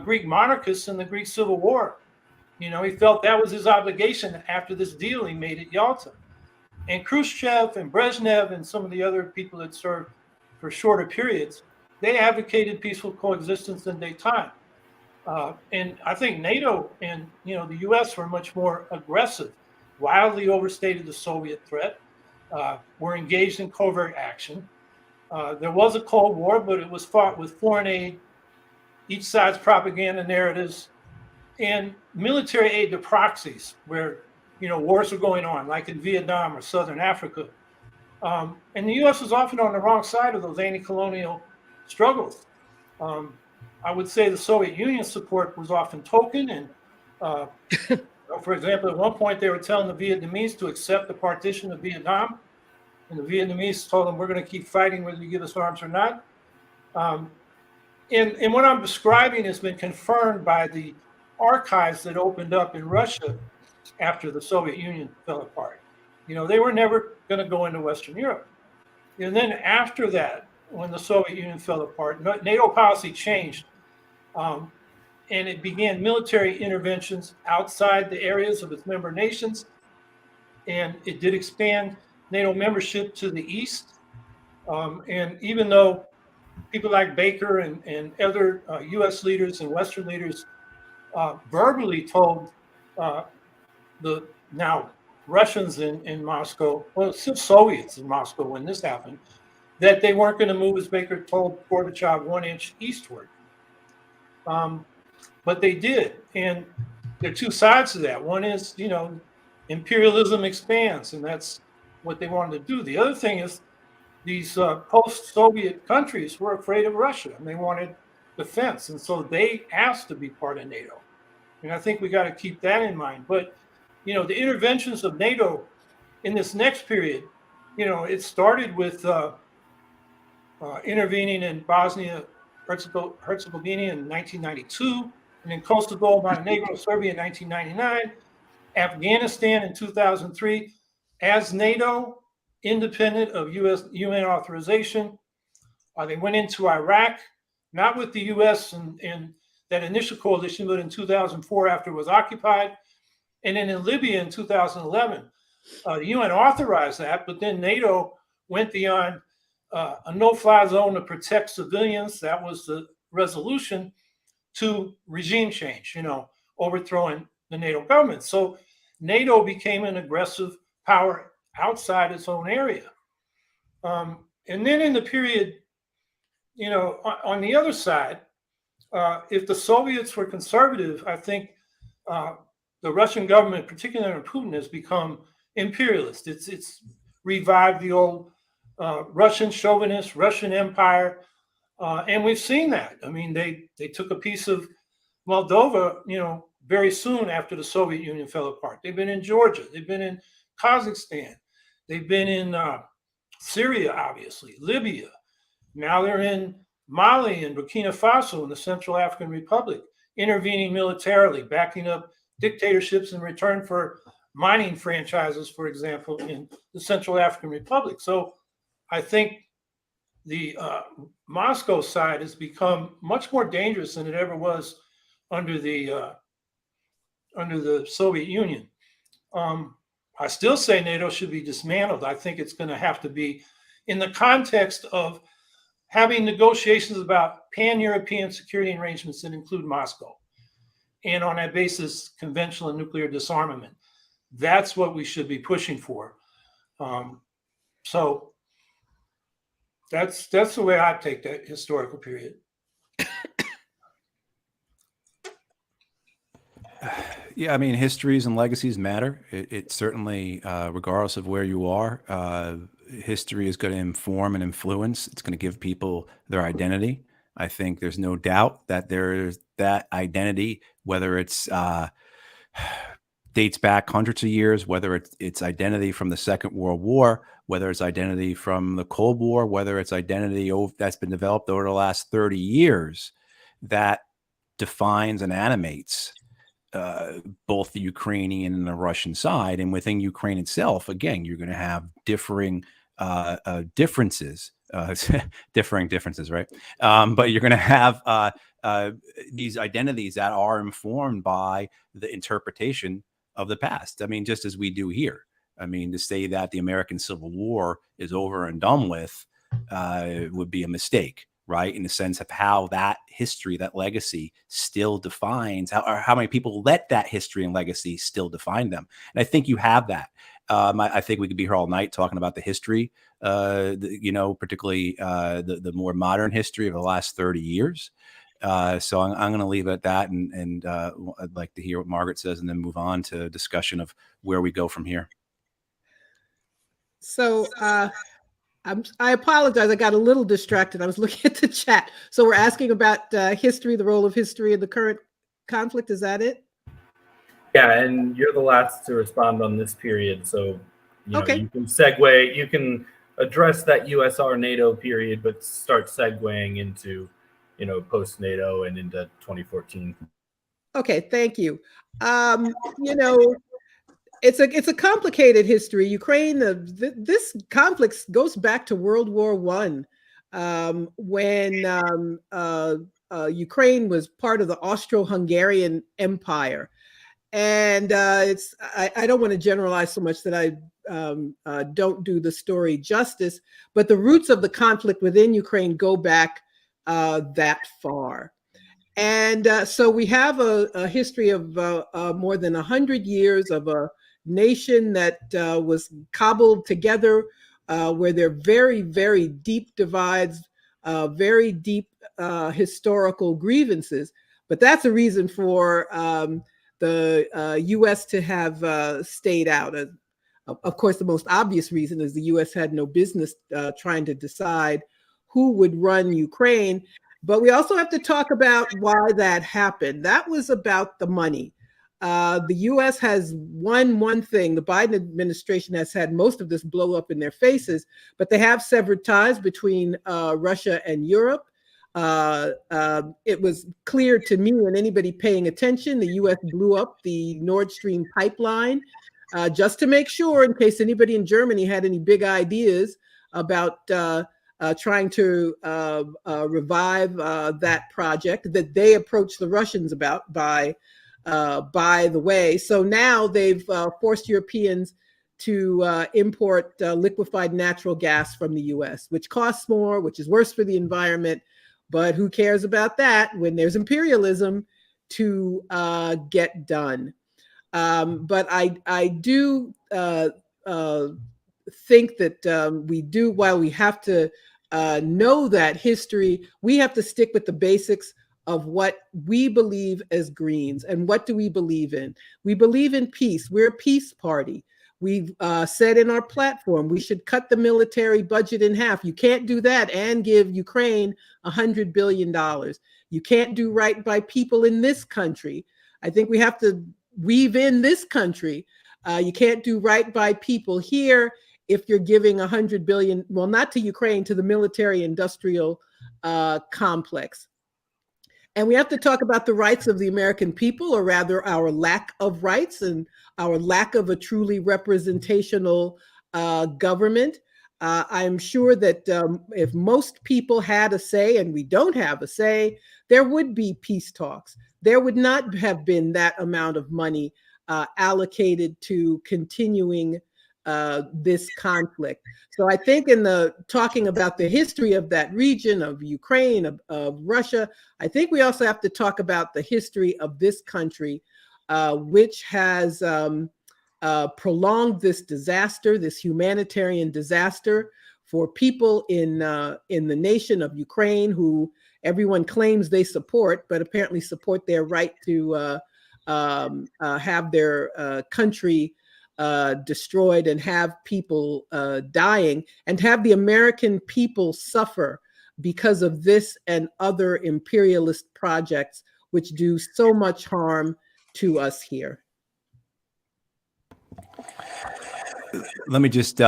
Greek monarchists in the Greek Civil War. He felt that was his obligation after this deal he made at Yalta. And Khrushchev and Brezhnev and some of the other people that served for shorter periods, they advocated peaceful coexistence in their time. And I think NATO and the US were much more aggressive, wildly overstated the Soviet threat, were engaged in covert action. There was a Cold War, but it was fought with foreign aid, each side's propaganda narratives, and military aid to proxies where wars are going on, like in Vietnam or Southern Africa. And the U.S. was often on the wrong side of those anti-colonial struggles. I would say the Soviet Union support was often token. And for example, at one point they were telling the Vietnamese to accept the partition of Vietnam. And the Vietnamese told them, we're going to keep fighting whether you give us arms or not. And what I'm describing has been confirmed by the archives that opened up in Russia after the Soviet Union fell apart. They were never going to go into Western Europe. And then after that, when the Soviet Union fell apart, NATO policy changed. And it began military interventions outside the areas of its member nations. And it did expand NATO membership to the east. And even though people like Baker and other US leaders and Western leaders verbally told the now Russians in Moscow, well, still Soviets in Moscow when this happened, that they weren't going to move, as Baker told Gorbachev, 1 inch eastward. But they did. And there are two sides to that. One is, imperialism expands, and that's what they wanted to do. The other thing is these post-Soviet countries were afraid of Russia, and they wanted defense. And so they asked to be part of NATO. And I think we got to keep that in mind. But, the interventions of NATO in this next period, it started with intervening in Bosnia, Herzegovina in 1992, and in Kosovo, Montenegro, Serbia in 1999, Afghanistan in 2003 as NATO, independent of UN authorization. They went into Iraq, not with the US and that initial coalition, but in 2004 after it was occupied. And then in Libya in 2011, the UN authorized that, but then NATO went beyond a no-fly zone to protect civilians. That was the resolution to regime change, overthrowing the NATO government. So NATO became an aggressive power outside its own area. And then in the period, on the other side, if the Soviets were conservative, I think the Russian government, particularly under Putin, has become imperialist. It's revived the old Russian chauvinist, Russian empire. And we've seen that. I mean, they took a piece of Moldova, very soon after the Soviet Union fell apart. They've been in Georgia. They've been in Kazakhstan. They've been in Syria, obviously, Libya. Now they're in Mali and Burkina Faso in the Central African Republic, intervening militarily, backing up dictatorships in return for mining franchises, for example, in the Central African Republic. So I think the Moscow side has become much more dangerous than it ever was under the Soviet Union. I still say NATO should be dismantled. I think it's going to have to be in the context of having negotiations about pan-European security arrangements that include Moscow. And on that basis, conventional and nuclear disarmament. That's what we should be pushing for. So that's the way I take that historical period. Yeah, I mean, histories and legacies matter. It certainly, regardless of where you are, history is going to inform and influence. It's going to give people their identity. I think there's no doubt that there's that identity, whether it's dates back hundreds of years, whether it's identity from the Second World War, whether it's identity from the Cold War, whether it's identity that's been developed over the last 30 years that defines and animates both the Ukrainian and the Russian side. And within Ukraine itself, again, you're going to have differing differences, differing differences, right? But you're going to have these identities that are informed by the interpretation of the past. I mean, just as we do here. I mean, to say that the American Civil War is over and done with would be a mistake, right? In the sense of how that history, that legacy still defines how many people let that history and legacy still define them. And I think you have that. I think we could be here all night talking about the history, particularly the more modern history of the last 30 years. So I'm going to leave it at that. And I'd like to hear what Margaret says and then move on to a discussion of where we go from here. So I apologize. I got a little distracted. I was looking at the chat. So we're asking about history, the role of history in the current conflict. Is that it? Yeah, and you're the last to respond on this period. So Okay. You can segue, you can address that USSR NATO period, but start segueing into, post-NATO and into 2014. Okay, thank you. It's a complicated history. Ukraine, this conflict goes back to World War I, when Ukraine was part of the Austro-Hungarian Empire. And I don't want to generalize so much that I don't do the story justice, but the roots of the conflict within Ukraine go back that far. And so we have a history of more than 100 years of a nation that was cobbled together, where there are very, very deep divides, very deep historical grievances. But that's a reason for the U.S. to have stayed out. Of course, the most obvious reason is the U.S. had no business trying to decide who would run Ukraine. But we also have to talk about why that happened. That was about the money. The U.S. has one thing. The Biden administration has had most of this blow up in their faces, but they have severed ties between Russia and Europe. it was clear to me and anybody paying attention, the U.S. blew up the Nord Stream pipeline just to make sure, in case anybody in Germany had any big ideas about trying to revive that project that they approached the Russians about by the way. So now they've forced Europeans to import liquefied natural gas from the US, which costs more, which is worse for the environment. But who cares about that when there's imperialism to get done? But I do think that we do, while we have to know that history, we have to stick with the basics of what we believe as Greens. And what do we believe in? We believe in peace. We're a peace party. We've said in our platform, we should cut the military budget in half. You can't do that and give Ukraine $100 billion. You can't do right by people in this country. I think we have to weave in this country. You can't do right by people here if you're giving $100 billion, well, not to Ukraine, to the military industrial complex. And we have to talk about the rights of the American people, or rather our lack of rights and our lack of a truly representational government. I'm sure that if most people had a say, and we don't have a say, there would be peace talks. There would not have been that amount of money allocated to continuing this conflict. So I think in the talking about the history of that region, of Ukraine, of Russia, I think we also have to talk about the history of this country, which has prolonged this disaster, this humanitarian disaster for people in the nation of Ukraine, who everyone claims they support, but apparently support their right to have their country destroyed and have people dying, and have the American people suffer because of this and other imperialist projects which do so much harm to us here. Let me just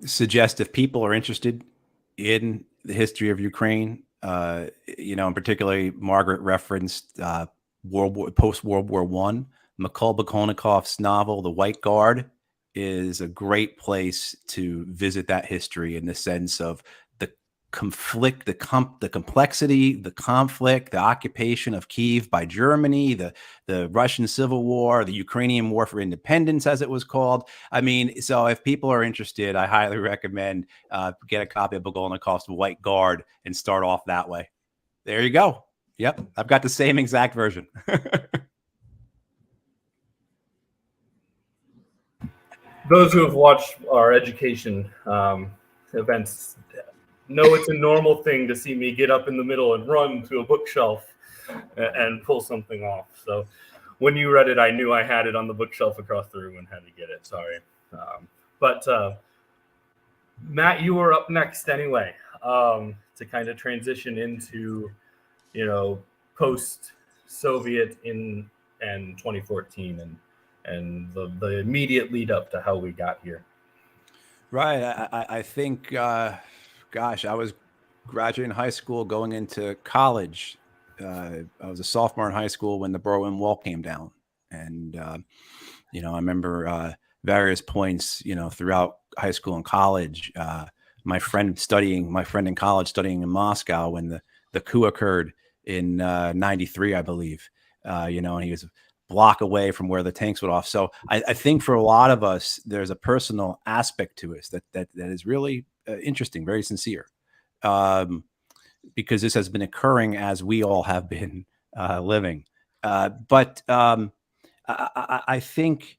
suggest, if people are interested in the history of Ukraine, and particularly Margaret referenced post-World War I. Mikhail Bakhonikov's novel, The White Guard, is a great place to visit that history in the sense of the conflict, the complexity, the conflict, the occupation of Kyiv by Germany, the Russian Civil War, the Ukrainian War for Independence, as it was called. I mean, so if people are interested, I highly recommend get a copy of Bakhonikov's White Guard and start off that way. There you go. Yep, I've got the same exact version. Those who have watched our education events know it's a normal thing to see me get up in the middle and run to a bookshelf and pull something off. So when you read it, I knew I had it on the bookshelf across the room and had to get it. Sorry. But Matt, you were up next anyway, to kind of transition into, post-Soviet in 2014 and the immediate lead up to how we got here. Right. I think, I was graduating high school, going into college. I was a sophomore in high school when the Berlin Wall came down. And, I remember various points, throughout high school and college. My friend in college studying in Moscow when the coup occurred in 93, I believe, and he was block away from where the tanks went off. So I think for a lot of us, there's a personal aspect to us that is really interesting, very sincere, because this has been occurring as we all have been living. But I think,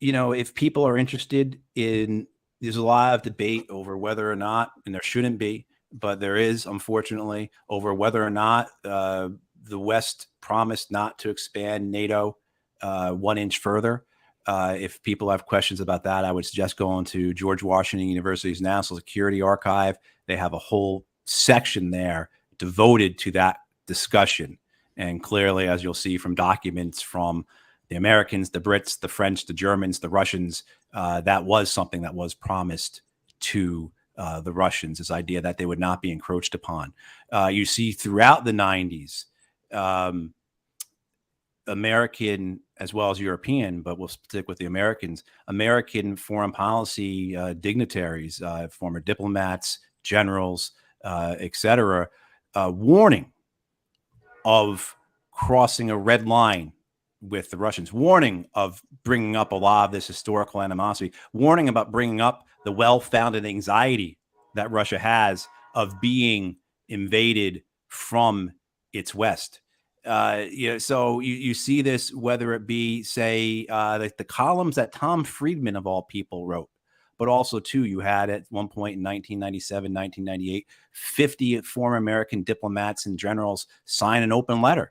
if people are interested in, there's a lot of debate over whether or not, and there shouldn't be, but there is, unfortunately, over whether or not the West promised not to expand NATO 1 inch further. If people have questions about that, I would suggest going to George Washington University's National Security Archive. They have a whole section there devoted to that discussion. And clearly, as you'll see from documents from the Americans, the Brits, the French, the Germans, the Russians, that was something that was promised to the Russians, this idea that they would not be encroached upon. You see throughout the 90s, American as well as European, but we'll stick with the Americans, American foreign policy dignitaries, former diplomats, generals, etc., warning of crossing a red line with the Russians, warning of bringing up a lot of this historical animosity, warning about bringing up the well-founded anxiety that Russia has of being invaded from its west. So you see this, whether it be, say, like the columns that Tom Friedman, of all people, wrote, but also, too, you had at one point in 1997, 1998, 50 former American diplomats and generals sign an open letter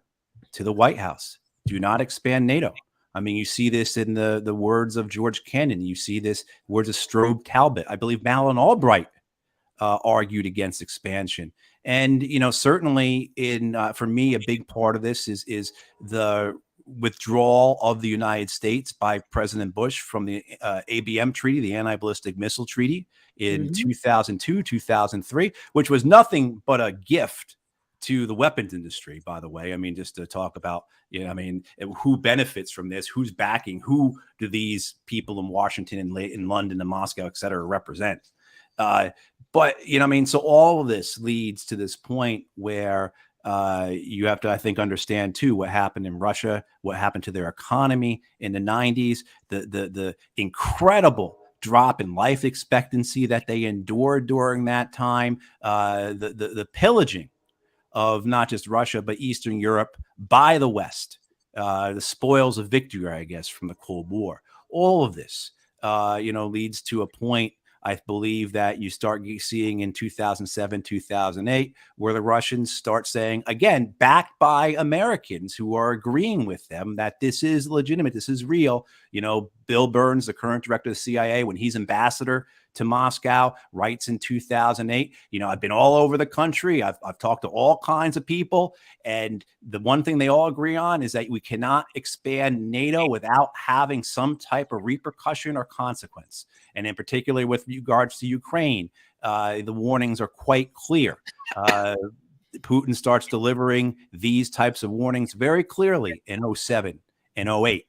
to the White House. Do not expand NATO. I mean, you see this in the words of George Kennan. You see this words of Strobe Talbot. I believe Madeleine Albright argued against expansion. And, certainly for me, a big part of this is the withdrawal of the United States by President Bush from the ABM treaty, the Anti-Ballistic Missile Treaty in 2002, 2003, which was nothing but a gift to the weapons industry, by the way. I mean, just to talk about, who benefits from this, who's backing, who do these people in Washington and in London and Moscow, et cetera, represent? But, so all of this leads to this point where you have to, I think, understand, too, what happened in Russia, what happened to their economy in the 90s, the incredible drop in life expectancy that they endured during that time, the pillaging of not just Russia, but Eastern Europe by the West, the spoils of victory, I guess, from the Cold War. All of this, leads to a point, I believe, that you start seeing in 2007, 2008, where the Russians start saying, again, backed by Americans who are agreeing with them, that this is legitimate, this is real. Bill Burns, the current director of the CIA, when he's ambassador to Moscow, writes in 2008, I've been all over the country. I've talked to all kinds of people. And the one thing they all agree on is that we cannot expand NATO without having some type of repercussion or consequence. And in particular, with regards to Ukraine, the warnings are quite clear. Putin starts delivering these types of warnings very clearly in 2007 and 2008.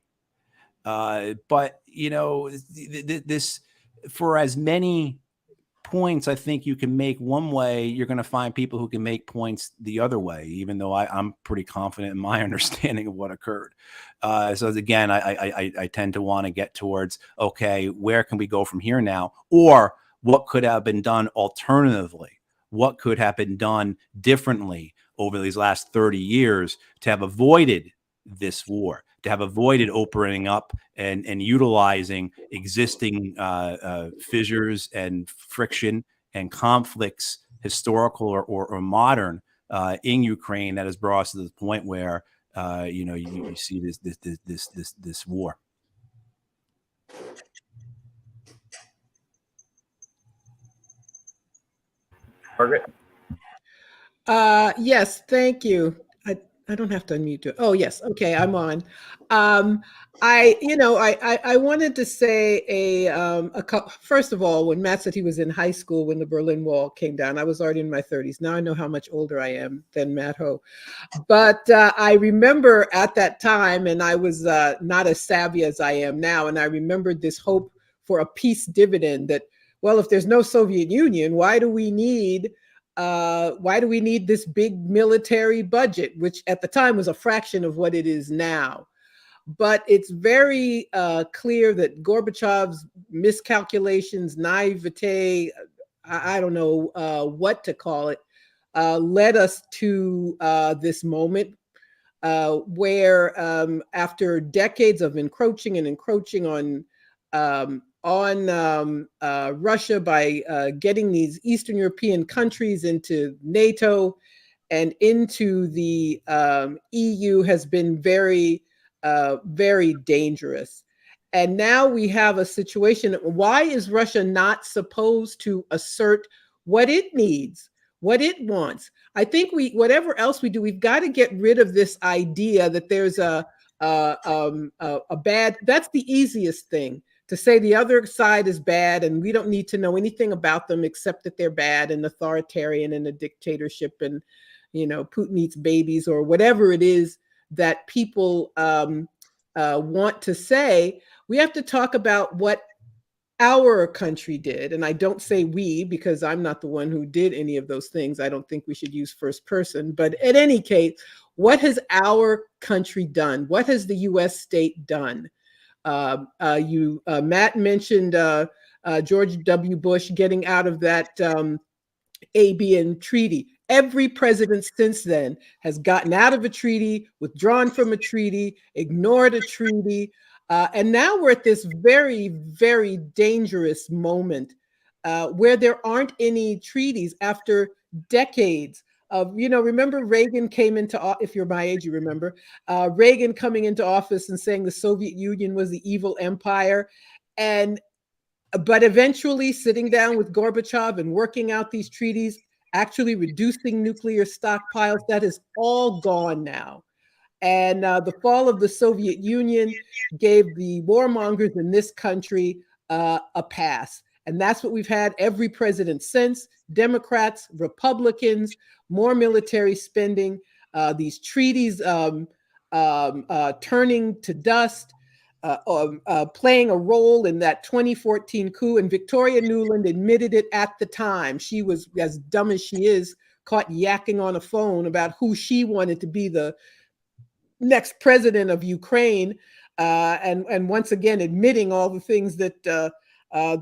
But, this, for as many points I think you can make one way, you're going to find people who can make points the other way, even though I'm pretty confident in my understanding of what occurred. So again, I tend to want to get towards, okay, where can we go from here now? Or what could have been done alternatively? What could have been done differently over these last 30 years to have avoided this war, to have avoided opening up and utilizing existing fissures and friction and conflicts, historical or modern, in Ukraine, that has brought us to the point where you see this war. Margaret? Yes, thank you. I don't have to unmute you. Oh, yes. Okay, I'm on. I wanted to say first of all, when Matt said he was in high school when the Berlin Wall came down, I was already in my 30s. Now I know how much older I am than Matt Ho. But I remember at that time, and I was not as savvy as I am now, and I remembered this hope for a peace dividend that, well, if there's no Soviet Union, why do we need this big military budget, which at the time was a fraction of what it is now? But it's very clear that Gorbachev's miscalculations, naivete, I don't know what to call it, led us to this moment where after decades of encroaching on Russia by getting these Eastern European countries into NATO and into the EU has been very, very dangerous. And now we have a situation. Why is Russia not supposed to assert what it needs, what it wants? I think whatever else we do, we've got to get rid of this idea that there's a bad, that's the easiest thing, to say the other side is bad and we don't need to know anything about them except that they're bad and authoritarian and a dictatorship and, Putin eats babies or whatever it is that people want to say. We have to talk about what our country did. And I don't say we because I'm not the one who did any of those things. I don't think we should use first person. But in any case, what has our country done? What has the U.S. state done? Matt mentioned George W. Bush getting out of that ABN treaty. Every president since then has gotten out of a treaty, withdrawn from a treaty, ignored a treaty. And now we're at this very, very dangerous moment where there aren't any treaties after decades of, remember Reagan came into, if you're my age, you remember, Reagan coming into office and saying the Soviet Union was the evil empire. But eventually sitting down with Gorbachev and working out these treaties, actually reducing nuclear stockpiles, that is all gone now. And the fall of the Soviet Union gave the warmongers in this country a pass. And that's what we've had every president since, Democrats, Republicans, more military spending, these treaties turning to dust, playing a role in that 2014 coup. And Victoria Nuland admitted it at the time. She was, as dumb as she is, caught yakking on a phone about who she wanted to be the next president of Ukraine, and once again admitting all the things that the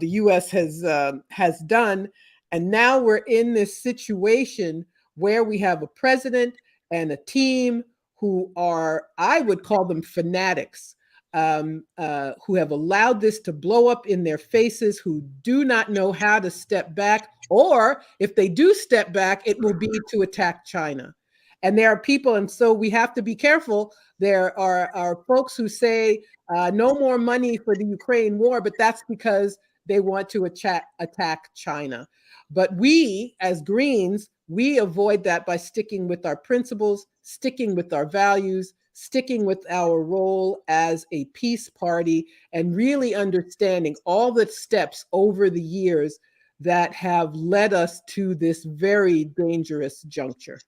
U.S. has done. And now we're in this situation where we have a president and a team who are, I would call them fanatics, who have allowed this to blow up in their faces, who do not know how to step back, or if they do step back, it will be to attack China. And there are people, and so we have to be careful. There are folks who say no more money for the Ukraine war, but that's because they want to attack China. But we, as Greens, we avoid that by sticking with our principles, sticking with our values, sticking with our role as a peace party, and really understanding all the steps over the years that have led us to this very dangerous juncture.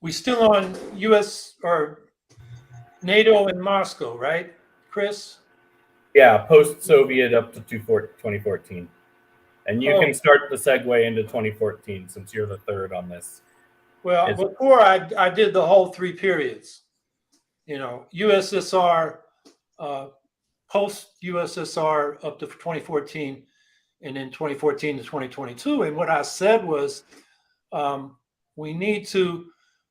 We still on U.S. or NATO and Moscow, right, Chris? Yeah, post-Soviet up to 2014. And you can start the segue into 2014 since you're the third on this. Well, before I did the whole three periods, USSR, post-USSR up to 2014, and then 2014 to 2022. And what I said was we need to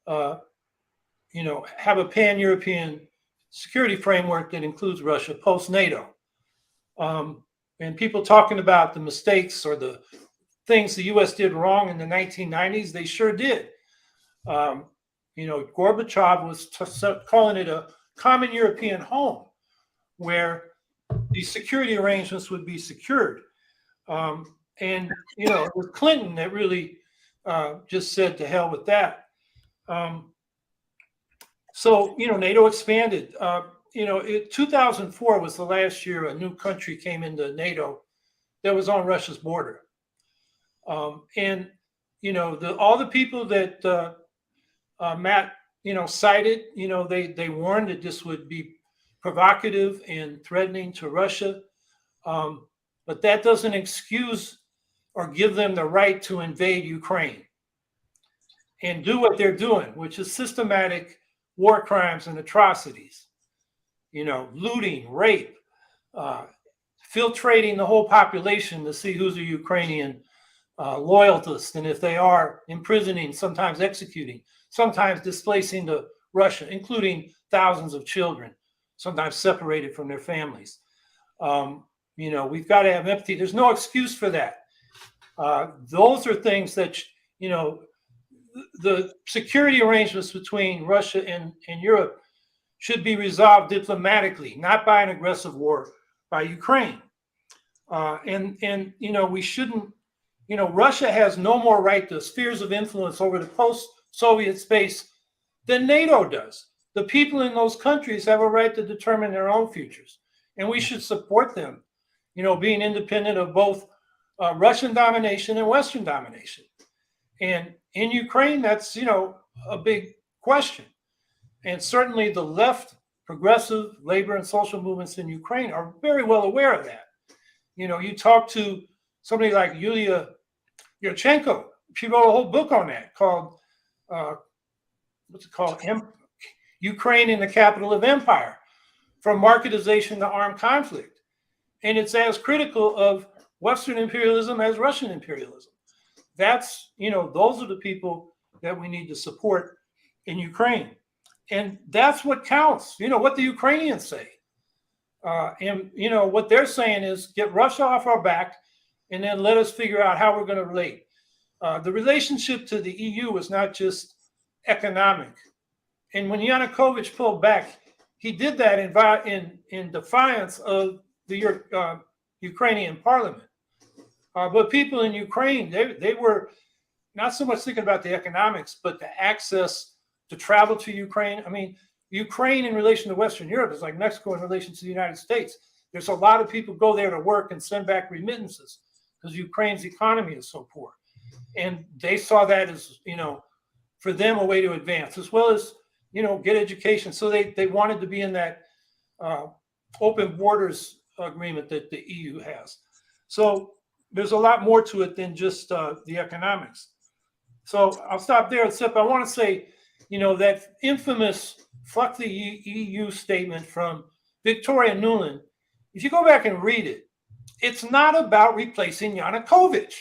have a pan-European security framework that includes Russia post-NATO. And people talking about the mistakes or the things the U.S. did wrong in the 1990s, they sure did. Gorbachev was calling it a common European home where the security arrangements would be secured. It was Clinton that really just said to hell with that. NATO expanded. 2004 was the last year a new country came into NATO that was on Russia's border. All the people that Matt, cited, they warned that this would be provocative and threatening to Russia. But that doesn't excuse or give them the right to invade Ukraine and do what they're doing, which is systematic war crimes and atrocities. Looting, rape, filtrating the whole population to see who's a Ukrainian loyalist, and if they are, imprisoning, sometimes executing, sometimes displacing to Russia, including thousands of children, sometimes separated from their families. We've got to have empathy. There's no excuse for that. Those are things that, the security arrangements between Russia and Europe should be resolved diplomatically, not by an aggressive war by Ukraine. We shouldn't, Russia has no more right to spheres of influence over the post-Soviet space than NATO does. the people in those countries have a right to determine their own futures, and we should support them, being independent of both Russian domination and Western domination. And in Ukraine, that's, a big question. And certainly the left, progressive labor and social movements in Ukraine are very well aware of that. You talk to somebody like Yulia Yurchenko. She wrote a whole book on that called, Ukraine in the Capital of Empire, from marketization to armed conflict. And it's as critical of Western imperialism as Russian imperialism. That's, those are the people that we need to support in Ukraine. And that's what counts, what the Ukrainians say. And what they're saying is get Russia off our back and then let us figure out how we're going to relate. The relationship to the EU is not just economic. And when Yanukovych pulled back, he did that in defiance of the Ukrainian parliament. But people in Ukraine, they were not so much thinking about the economics, but the access to travel to Ukraine. I mean, Ukraine in relation to Western Europe is like Mexico in relation to the United States. There's a lot of people go there to work and send back remittances because Ukraine's economy is so poor. And they saw that as, for them a way to advance, as well as, get education. So they wanted to be in that open borders agreement that the EU has. So there's a lot more to it than just the economics. So I'll stop there, except I want to say, that infamous fuck the EU statement from Victoria Nuland, if you go back and read it, it's not about replacing Yanukovych,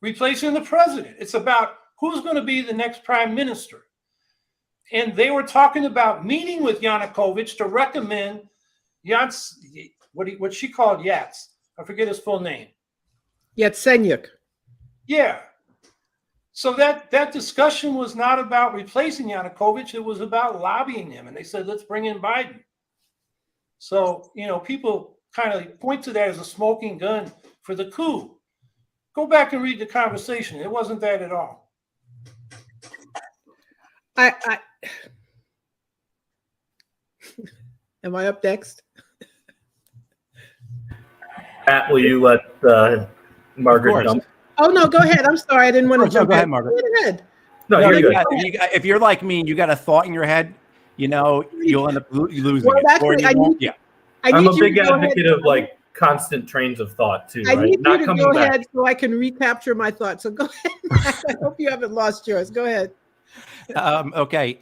replacing the president. It's about who's going to be the next prime minister. And they were talking about meeting with Yanukovych to recommend what she called Yats. I forget his full name. Yatsenyuk. Yeah. So that discussion was not about replacing Yanukovych. It was about lobbying him. And they said, let's bring in Biden. So, people kind of point to that as a smoking gun for the coup. Go back and read the conversation. It wasn't that at all. Am I up next? Pat, will you let Margaret jump? Oh, no, go ahead. I'm sorry. I didn't want to jump. Go ahead, Margaret. Go ahead. No, you're good. If you're like me and you got a thought in your head, you'll end up losing Well, it. actually, I'm a big advocate of constant trains of thought too. I right? need Not you to coming go back. ahead so I can recapture my thoughts. So go ahead. I hope you haven't lost yours. Go ahead. Okay.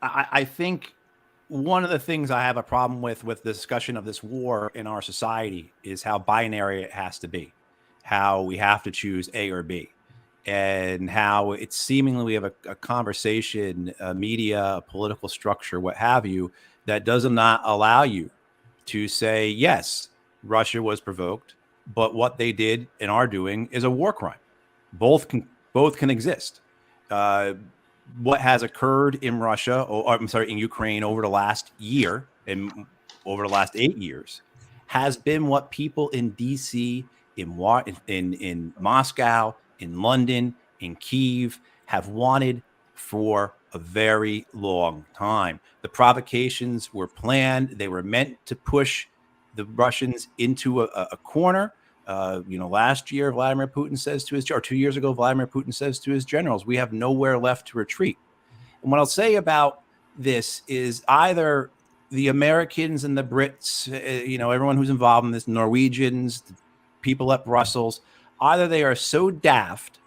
I think one of the things I have a problem with the discussion of this war in our society is how binary it has to be, how we have to choose A or B, and how it's seemingly we have a conversation, a media, a political structure, what have you, that does not allow you to say, yes, Russia was provoked, but what they did and are doing is a war crime. Both can exist. What has occurred in Russia, in Ukraine over the last year and over the last 8 years has been what people in DC, in Moscow, in London, in Kyiv have wanted for a very long time. The provocations were planned. They were meant to push the Russians into a corner. Last year, Vladimir Putin says to his, or 2 years ago, Vladimir Putin says to his generals, we have nowhere left to retreat. And what I'll say about this is either the Americans and the Brits, everyone who's involved in this, Norwegians, the people at Brussels, either they are so daft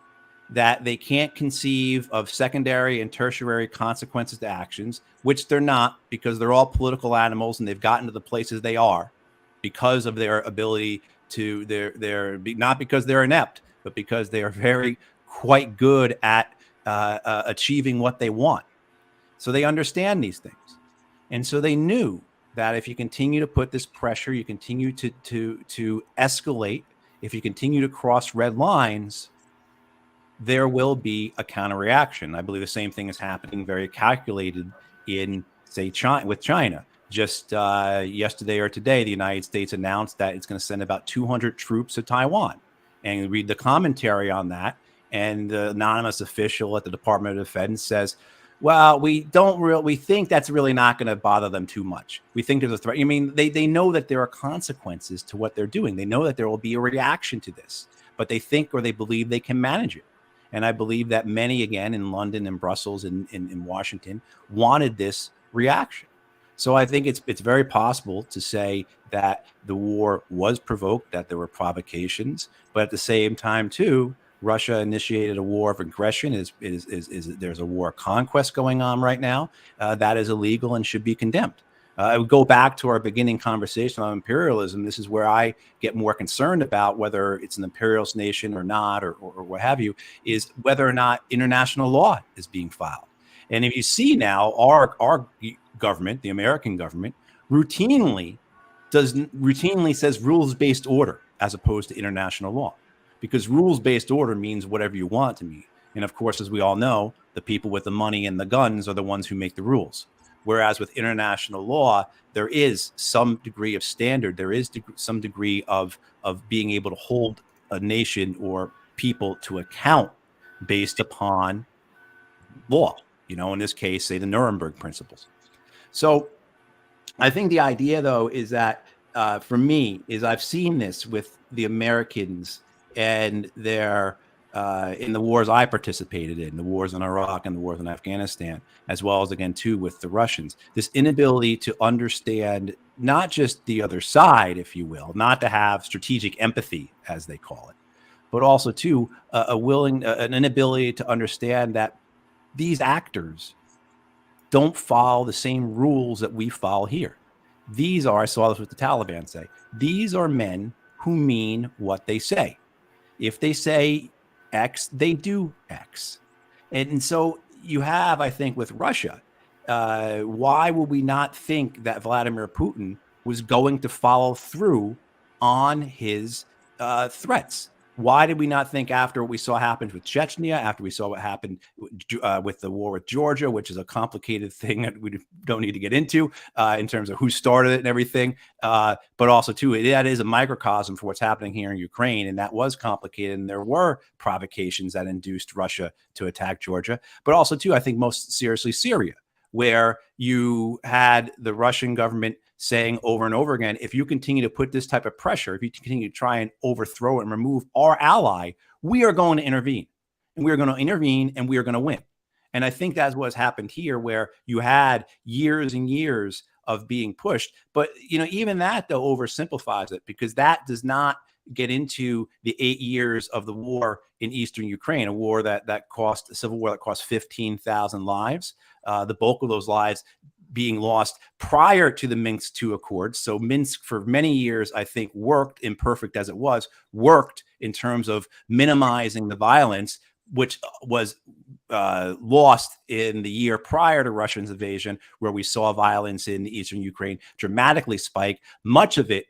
that they can't conceive of secondary and tertiary consequences to actions, which they're not, because they're all political animals and they've gotten to the places they are because of their ability to not because they're inept, but because they are quite good at achieving what they want. So they understand these things. And so they knew that if you continue to put this pressure, you continue to escalate, if you continue to cross red lines, there will be a counter reaction. I believe the same thing is happening, very calculated in, say, with China. Just yesterday or today, the United States announced that it's going to send about 200 troops to Taiwan. And you read the commentary on that, And the anonymous official at the Department of Defense says, well, we think that's really not going to bother them too much. We think there's a threat. I mean, they know that there are consequences to what they're doing. They know that there will be a reaction to this, but they think or they believe they can manage it. And I believe that many, again, in London and Brussels and in Washington, wanted this reaction. So I think it's very possible to say that the war was provoked, that there were provocations, but at the same time, too, Russia initiated a war of aggression. There's a war of conquest going on right now that is illegal and should be condemned. I would go back to our beginning conversation on imperialism. This is where I get more concerned about whether it's an imperialist nation or not, or what have you, is whether or not international law is being filed. And if you see now, our government, the American government, routinely says rules-based order as opposed to international law, because rules-based order means whatever you want it to mean. And of course, as we all know, the people with the money and the guns are the ones who make the rules. Whereas with international law, there is some degree of standard. There is some degree of being able to hold a nation or people to account based upon law. You know, in this case, say the Nuremberg principles. So I think the idea, though, is that for me, is I've seen this with the Americans and their in the wars I participated in, the wars in Iraq and the wars in Afghanistan, as well as, again, too, with the Russians, this inability to understand not just the other side, if you will, not to have strategic empathy, as they call it, but also, too, an inability to understand that these actors don't follow the same rules that we follow here. These are, I saw this with the Taliban say, these are men who mean what they say. If they say X, they do X. And so you have, I think, with Russia, why would we not think that Vladimir Putin was going to follow through on his threats? Why did we not think, after what we saw happen with Chechnya, after we saw what happened with the war with Georgia, which is a complicated thing that we don't need to get into in terms of who started it and everything, but also, too, that is a microcosm for what's happening here in Ukraine, and that was complicated, and there were provocations that induced Russia to attack Georgia, but also, too, I think most seriously Syria, where you had the Russian government saying over and over again, if you continue to put this type of pressure, if you continue to try and overthrow and remove our ally, we are going to intervene. And we are going to intervene and we are going to win. And I think that's what's happened here, where you had years and years of being pushed. But, you know, even that, though, oversimplifies it, because that does not get into the 8 years of the war in eastern Ukraine, a civil war that cost 15,000 lives. The bulk of those lives being lost prior to the Minsk II Accords. So Minsk, for many years, I think, worked, imperfect as it worked in terms of minimizing the violence, which was lost in the year prior to Russia's invasion, where we saw violence in eastern Ukraine dramatically spike, much of it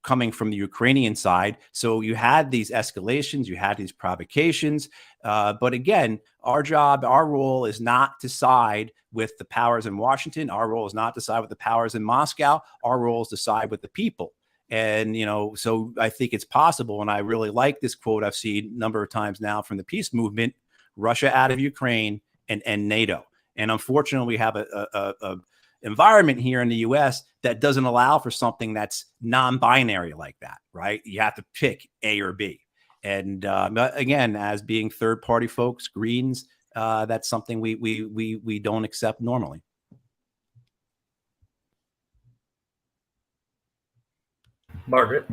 coming from the Ukrainian side. So you had these escalations, you had these provocations. But again, our role is not to side with the powers in Washington. Our role is not to side with the powers in Moscow. Our role is to side with the people. And, you know, so I think it's possible. And I really like this quote I've seen a number of times now from the peace movement: Russia out of Ukraine and end NATO. And unfortunately, we have a environment here in the U.S. that doesn't allow for something that's non-binary like that, right? You have to pick A or B. And again, as being third-party folks, Greens, that's something we don't accept normally. Margaret.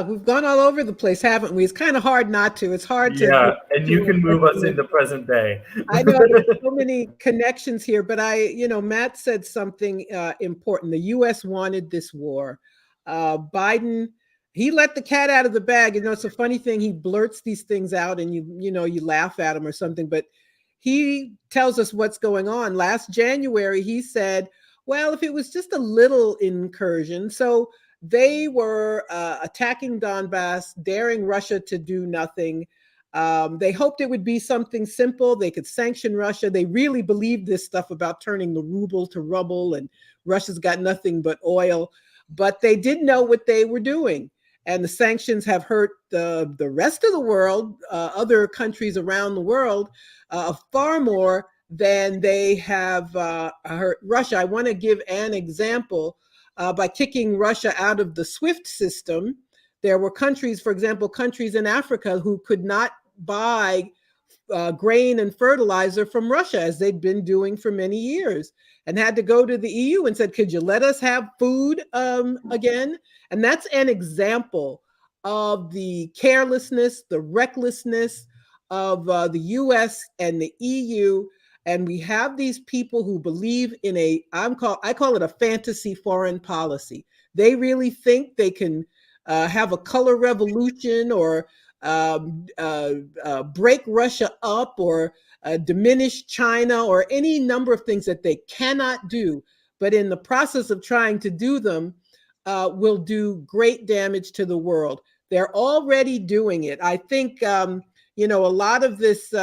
We've gone all over the place, haven't we? It's kind of hard not to. It's hard to. Yeah, and you can move us into present day. I know there's so many connections here, but Matt said something important. The U.S. wanted this war. Biden, he let the cat out of the bag. You know, it's a funny thing. He blurts these things out, and you laugh at him or something. But he tells us what's going on. Last January, he said, "Well, if it was just a little incursion." So they were attacking Donbass, daring Russia to do nothing. They hoped it would be something simple. They could sanction Russia. They really believed this stuff about turning the ruble to rubble, and Russia's got nothing but oil. But they didn't know what they were doing. and the sanctions have hurt the rest of the world, other countries around the world, far more than they have hurt Russia. I want to give an example. By kicking Russia out of the SWIFT system, there were countries, for example, countries in Africa who could not buy grain and fertilizer from Russia, as they'd been doing for many years, and had to go to the EU and said, could you let us have food again? And that's an example of the carelessness, the recklessness of the US and the EU. And we have these people who believe in I call it a fantasy foreign policy. They really think they can have a color revolution or break Russia up or diminish China or any number of things that they cannot do. But in the process of trying to do them, will do great damage to the world. They're already doing it. I think, a lot of this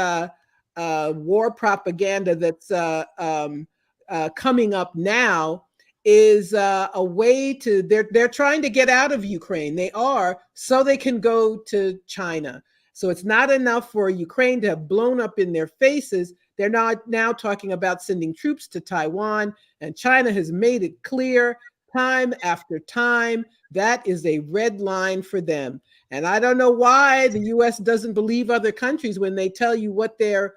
war propaganda that's coming up now is a way to, they're trying to get out of Ukraine. They are, so they can go to China. So it's not enough for Ukraine to have blown up in their faces. They're not now talking about sending troops to Taiwan, and China has made it clear time after time that is a red line for them. And I don't know why the U.S. doesn't believe other countries when they tell you what their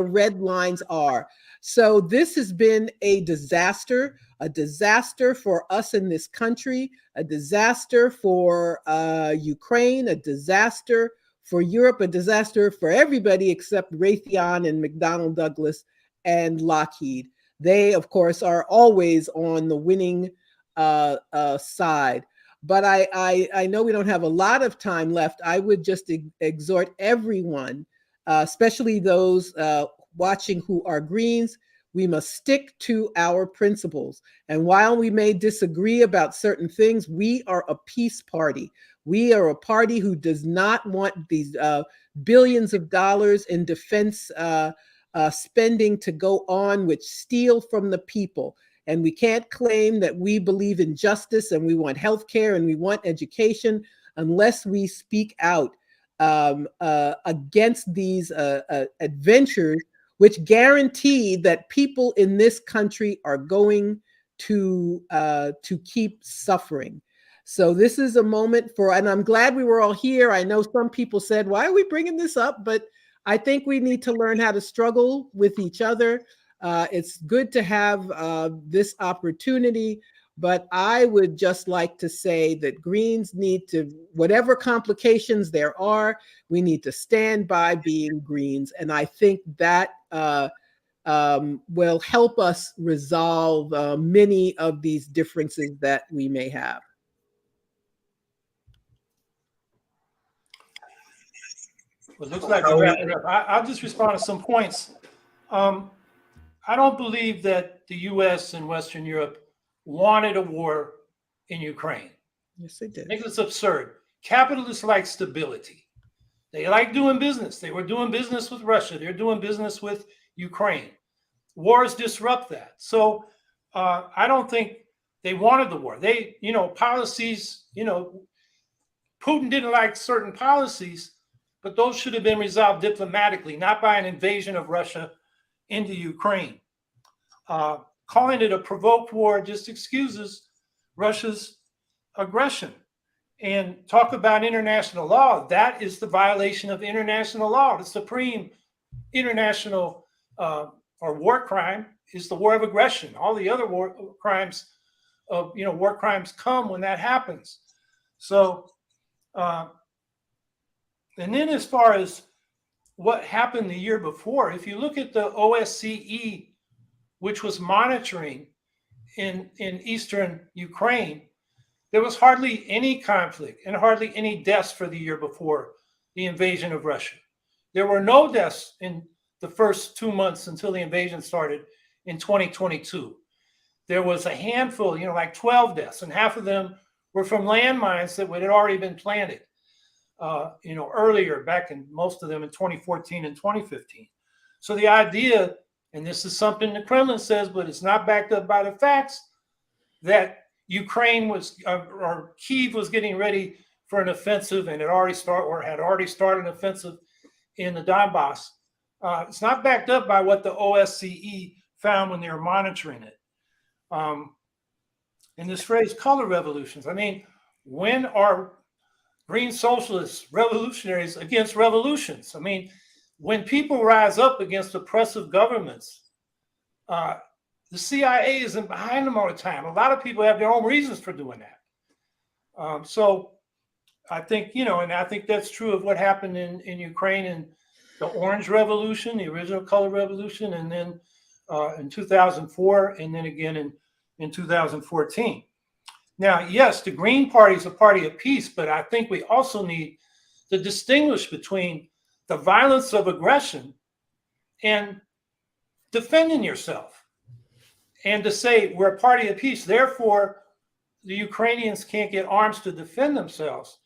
red lines are. So this has been a disaster for us in this country, a disaster for Ukraine, a disaster for Europe, a disaster for everybody except Raytheon and McDonnell Douglas and Lockheed. They, of course, are always on the winning side. But I know we don't have a lot of time left. I would just exhort everyone, especially those watching who are Greens, we must stick to our principles. And while we may disagree about certain things, we are a peace party. We are a party who does not want these billions of dollars in defense spending to go on, which steal from the people. And we can't claim that we believe in justice and we want healthcare and we want education unless we speak out against these adventures, which guarantee that people in this country are going to keep suffering. So this is a moment for, and I'm glad we were all here. I know some people said, why are we bringing this up? But I think we need to learn how to struggle with each other. It's good to have this opportunity, but I would just like to say that Greens need to, whatever complications there are, we need to stand by being Greens. And I think that will help us resolve many of these differences that we may have. Well, it looks like we're wrapping up. I'll just respond to some points. I don't believe that the U.S. and Western Europe wanted a war in Ukraine. Yes, they did. I think it's absurd. Capitalists like stability. They like doing business. They were doing business with Russia. They're doing business with Ukraine. Wars disrupt that. So I don't think they wanted the war. They, policies, Putin didn't like certain policies, but those should have been resolved diplomatically, not by an invasion of Russia into Ukraine. Calling it a provoked war just excuses Russia's aggression. And talk about international law. That is the violation of international law. The supreme international or war crime is the war of aggression. All the other war crimes come when that happens. So, and then as far as what happened the year before, if you look at the OSCE, which was monitoring in eastern Ukraine, there was hardly any conflict and hardly any deaths for the year before the invasion of Russia. There were no deaths in the first 2 months until the invasion started in 2022. There was a handful, like 12 deaths, and half of them were from landmines that had already been planted, earlier, back in most of them in 2014 and 2015. So the idea, and this is something the Kremlin says, but it's not backed up by the facts, that Ukraine was, or Kyiv was getting ready for an offensive and had already started an offensive in the Donbass. It's not backed up by what the OSCE found when they were monitoring it. And this phrase, color revolutions, I mean, when are Green Socialists revolutionaries against revolutions? I mean, when people rise up against oppressive governments, the CIA isn't behind them all the time. A lot of people have their own reasons for doing that. So I think, and I think that's true of what happened in Ukraine and the Orange Revolution, the original color revolution, and then in 2004, and then again in 2014. Now, yes, the Green Party is a party of peace, but I think we also need to distinguish between the violence of aggression and defending yourself. And to say we're a party of peace, therefore the Ukrainians can't get arms to defend themselves,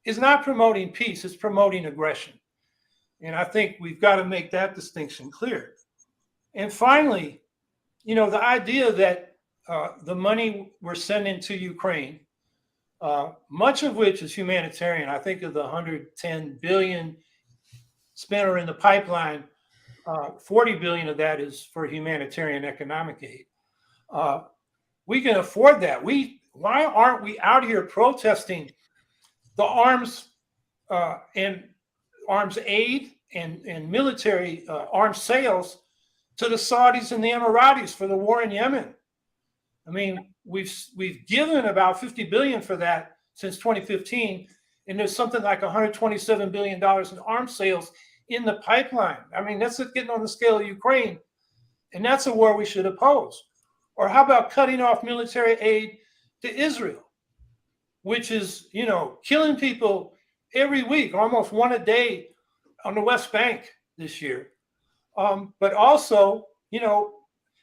is not promoting peace, it's promoting aggression. And I think we've got to make that distinction clear. And finally, the idea that the money we're sending to Ukraine, much of which is humanitarian. I think of the 110 billion spent or in the pipeline, 40 billion of that is for humanitarian economic aid. We can afford that. Why aren't we out here protesting the arms and arms aid and military arms sales to the Saudis and the Emiratis for the war in Yemen? I mean, we've given about 50 billion for that since 2015, and there's something like 127 billion dollars in arms sales in the pipeline. I mean, that's getting on the scale of Ukraine, and that's a war we should oppose. Or how about cutting off military aid to Israel, which is, killing people every week, almost one a day on the West Bank this year, but also,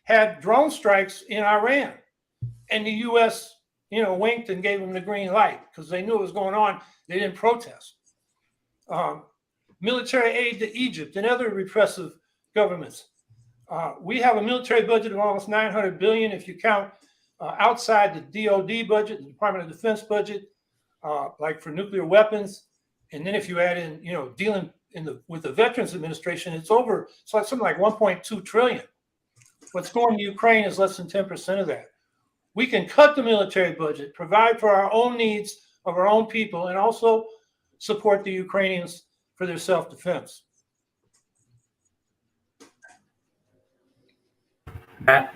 had drone strikes in Iran. And the U.S., winked and gave them the green light because they knew what was going on. They didn't protest. Military aid to Egypt and other repressive governments. We have a military budget of almost 900 billion if you count outside the DoD budget, the Department of Defense budget, like for nuclear weapons. And then if you add in, dealing with the Veterans Administration, it's like something like 1.2 trillion. What's going to Ukraine is less than 10% of that. We can cut the military budget, provide for our own needs of our own people, and also support the Ukrainians for their self-defense. Matt,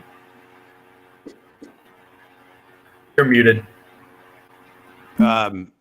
you're muted.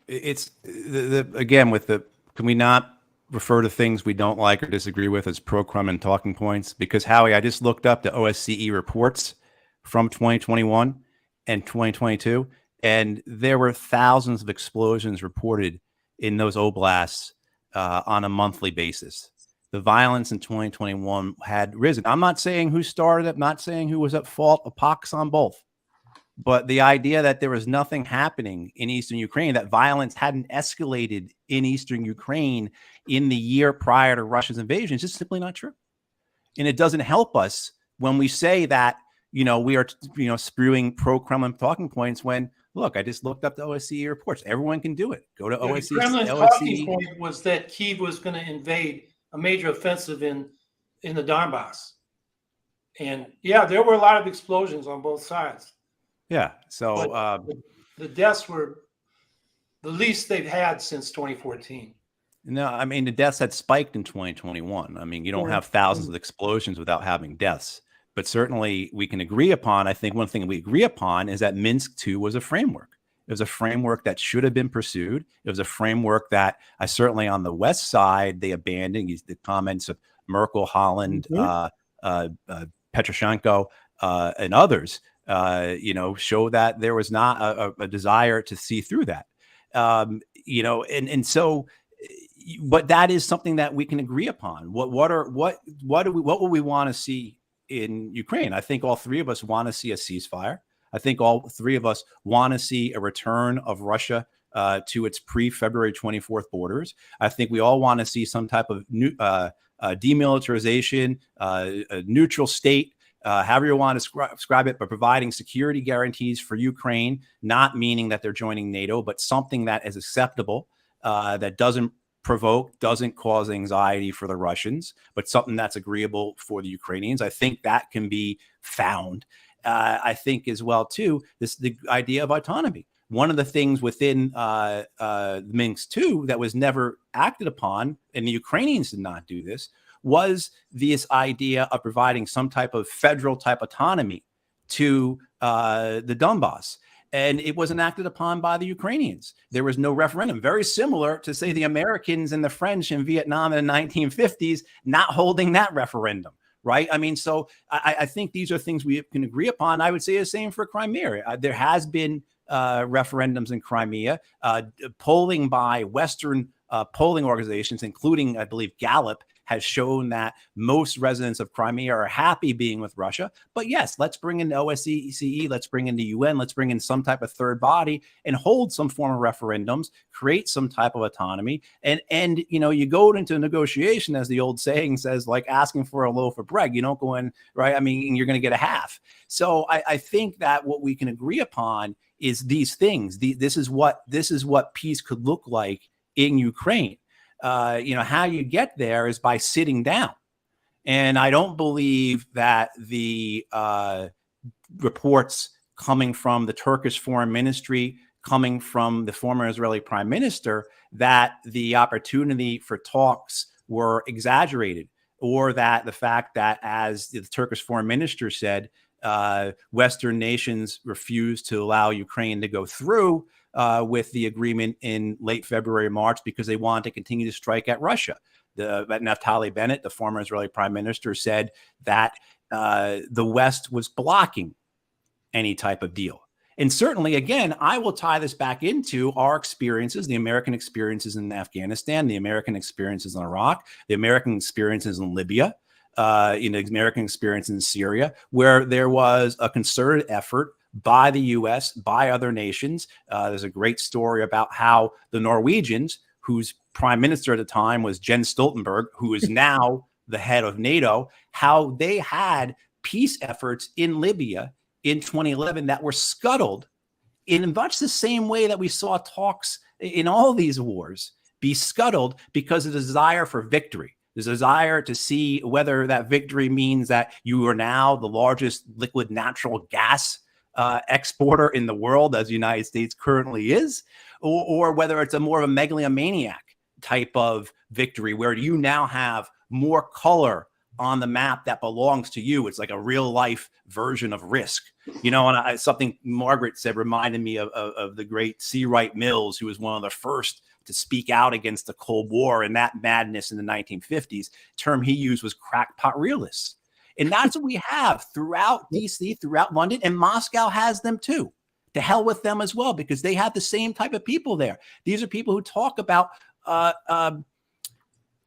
It's again with the, can we not refer to things we don't like or disagree with as pro-Kremlin talking points? Because Howie, I just looked up the OSCE reports from 2021 and 2022, and there were thousands of explosions reported in those oblasts on a monthly basis. The violence in 2021 had risen. I'm not saying who started it, not saying who was at fault, a pox on both. But the idea that there was nothing happening in Eastern Ukraine, that violence hadn't escalated in Eastern Ukraine in the year prior to Russia's invasion is just simply not true. And it doesn't help us when we say that, we are, spewing pro-Kremlin talking points when, look, I just looked up the OSCE reports. Everyone can do it. Go to OSCE. Kremlin's talking point was that Kyiv was going to invade a major offensive in the Donbass. And yeah, there were a lot of explosions on both sides. Yeah. So the deaths were the least they've had since 2014. No, I mean, the deaths had spiked in 2021. I mean, you don't have thousands of explosions without having deaths. But certainly we can agree upon, I think one thing we agree upon is that Minsk II was a framework. It was a framework that should have been pursued. It was a framework that certainly on the West side, they abandoned. The comments of Merkel, Holland, Petroshenko, and others, show that there was not a desire to see through that. So, but that is something that we can agree upon. What would we want to see in Ukraine? I think all three of us want to see a ceasefire. I think all three of us want to see a return of Russia to its pre-February 24th borders. I think we all want to see some type of demilitarization, a neutral state however you want to describe it, but providing security guarantees for Ukraine, not meaning that they're joining NATO, but something that is acceptable, that doesn't provoke, doesn't cause anxiety for the Russians, but something that's agreeable for the Ukrainians. I think that can be found. I think as well, too, the idea of autonomy. One of the things within Minsk II that was never acted upon, and the Ukrainians did not do this, was this idea of providing some type of federal type autonomy to the Donbass. And it wasn't acted upon by the Ukrainians. There was no referendum. Very similar to, say, the Americans and the French in Vietnam in the 1950s not holding that referendum, right? I mean, so I think these are things we can agree upon. I would say the same for Crimea. There has been referendums in Crimea. Polling by Western polling organizations, including, I believe, Gallup, has shown that most residents of Crimea are happy being with Russia. But yes, let's bring in the OSCE, let's bring in the UN, let's bring in some type of third body and hold some form of referendums, create some type of autonomy. And you know, you go into a negotiation, as the old saying says, like asking for a loaf of bread. You don't go in, right? I mean, you're going to get a half. So I think that what we can agree upon is these things. This is what peace could look like in Ukraine. You know, how you get there is by sitting down. And I don't believe that the reports coming from the Turkish foreign ministry, coming from the former Israeli prime minister, that the opportunity for talks were exaggerated, or that the fact that, as the Turkish foreign minister said, Western nations refused to allow Ukraine to go through with the agreement in late February, March, because they wanted to continue to strike at Russia. Naftali Bennett, the former Israeli prime minister, said that the West was blocking any type of deal. And certainly, again, I will tie this back into our experiences, the American experiences in Afghanistan, the American experiences in Iraq, the American experiences in Libya, the American experience in Syria, where there was a concerted effort by the U.S., by other nations. There's a great story about how the Norwegians, whose prime minister at the time was Jens Stoltenberg, who is now the head of NATO, how they had peace efforts in Libya in 2011 that were scuttled in much the same way that we saw talks in all these wars be scuttled because of the desire for victory. There's a desire to see whether that victory means that you are now the largest liquid natural gas exporter in the world, as the United States currently is, or whether it's a more of a megalomaniac type of victory where you now have more color on the map that belongs to you. It's like a real life version of Risk, you know. And something Margaret said reminded me of the great C. Wright Mills, who was one of the first to speak out against the Cold War and that madness in the 1950s. Term he used was crackpot realists. And that's what we have throughout DC, throughout London, and Moscow has them too. To hell with them as well, because they have the same type of people there. These are people who talk about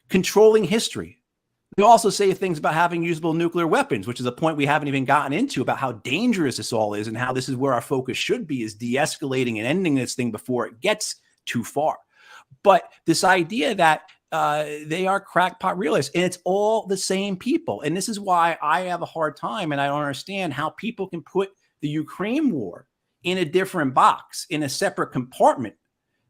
controlling history. They also say things about having usable nuclear weapons, which is a point we haven't even gotten into, about how dangerous this all is and how this is where our focus should be, is de-escalating and ending this thing before it gets too far. But this idea that they are crackpot realists, and it's all the same people. And this is why I have a hard time, and I don't understand how people can put the Ukraine war in a different box, in a separate compartment,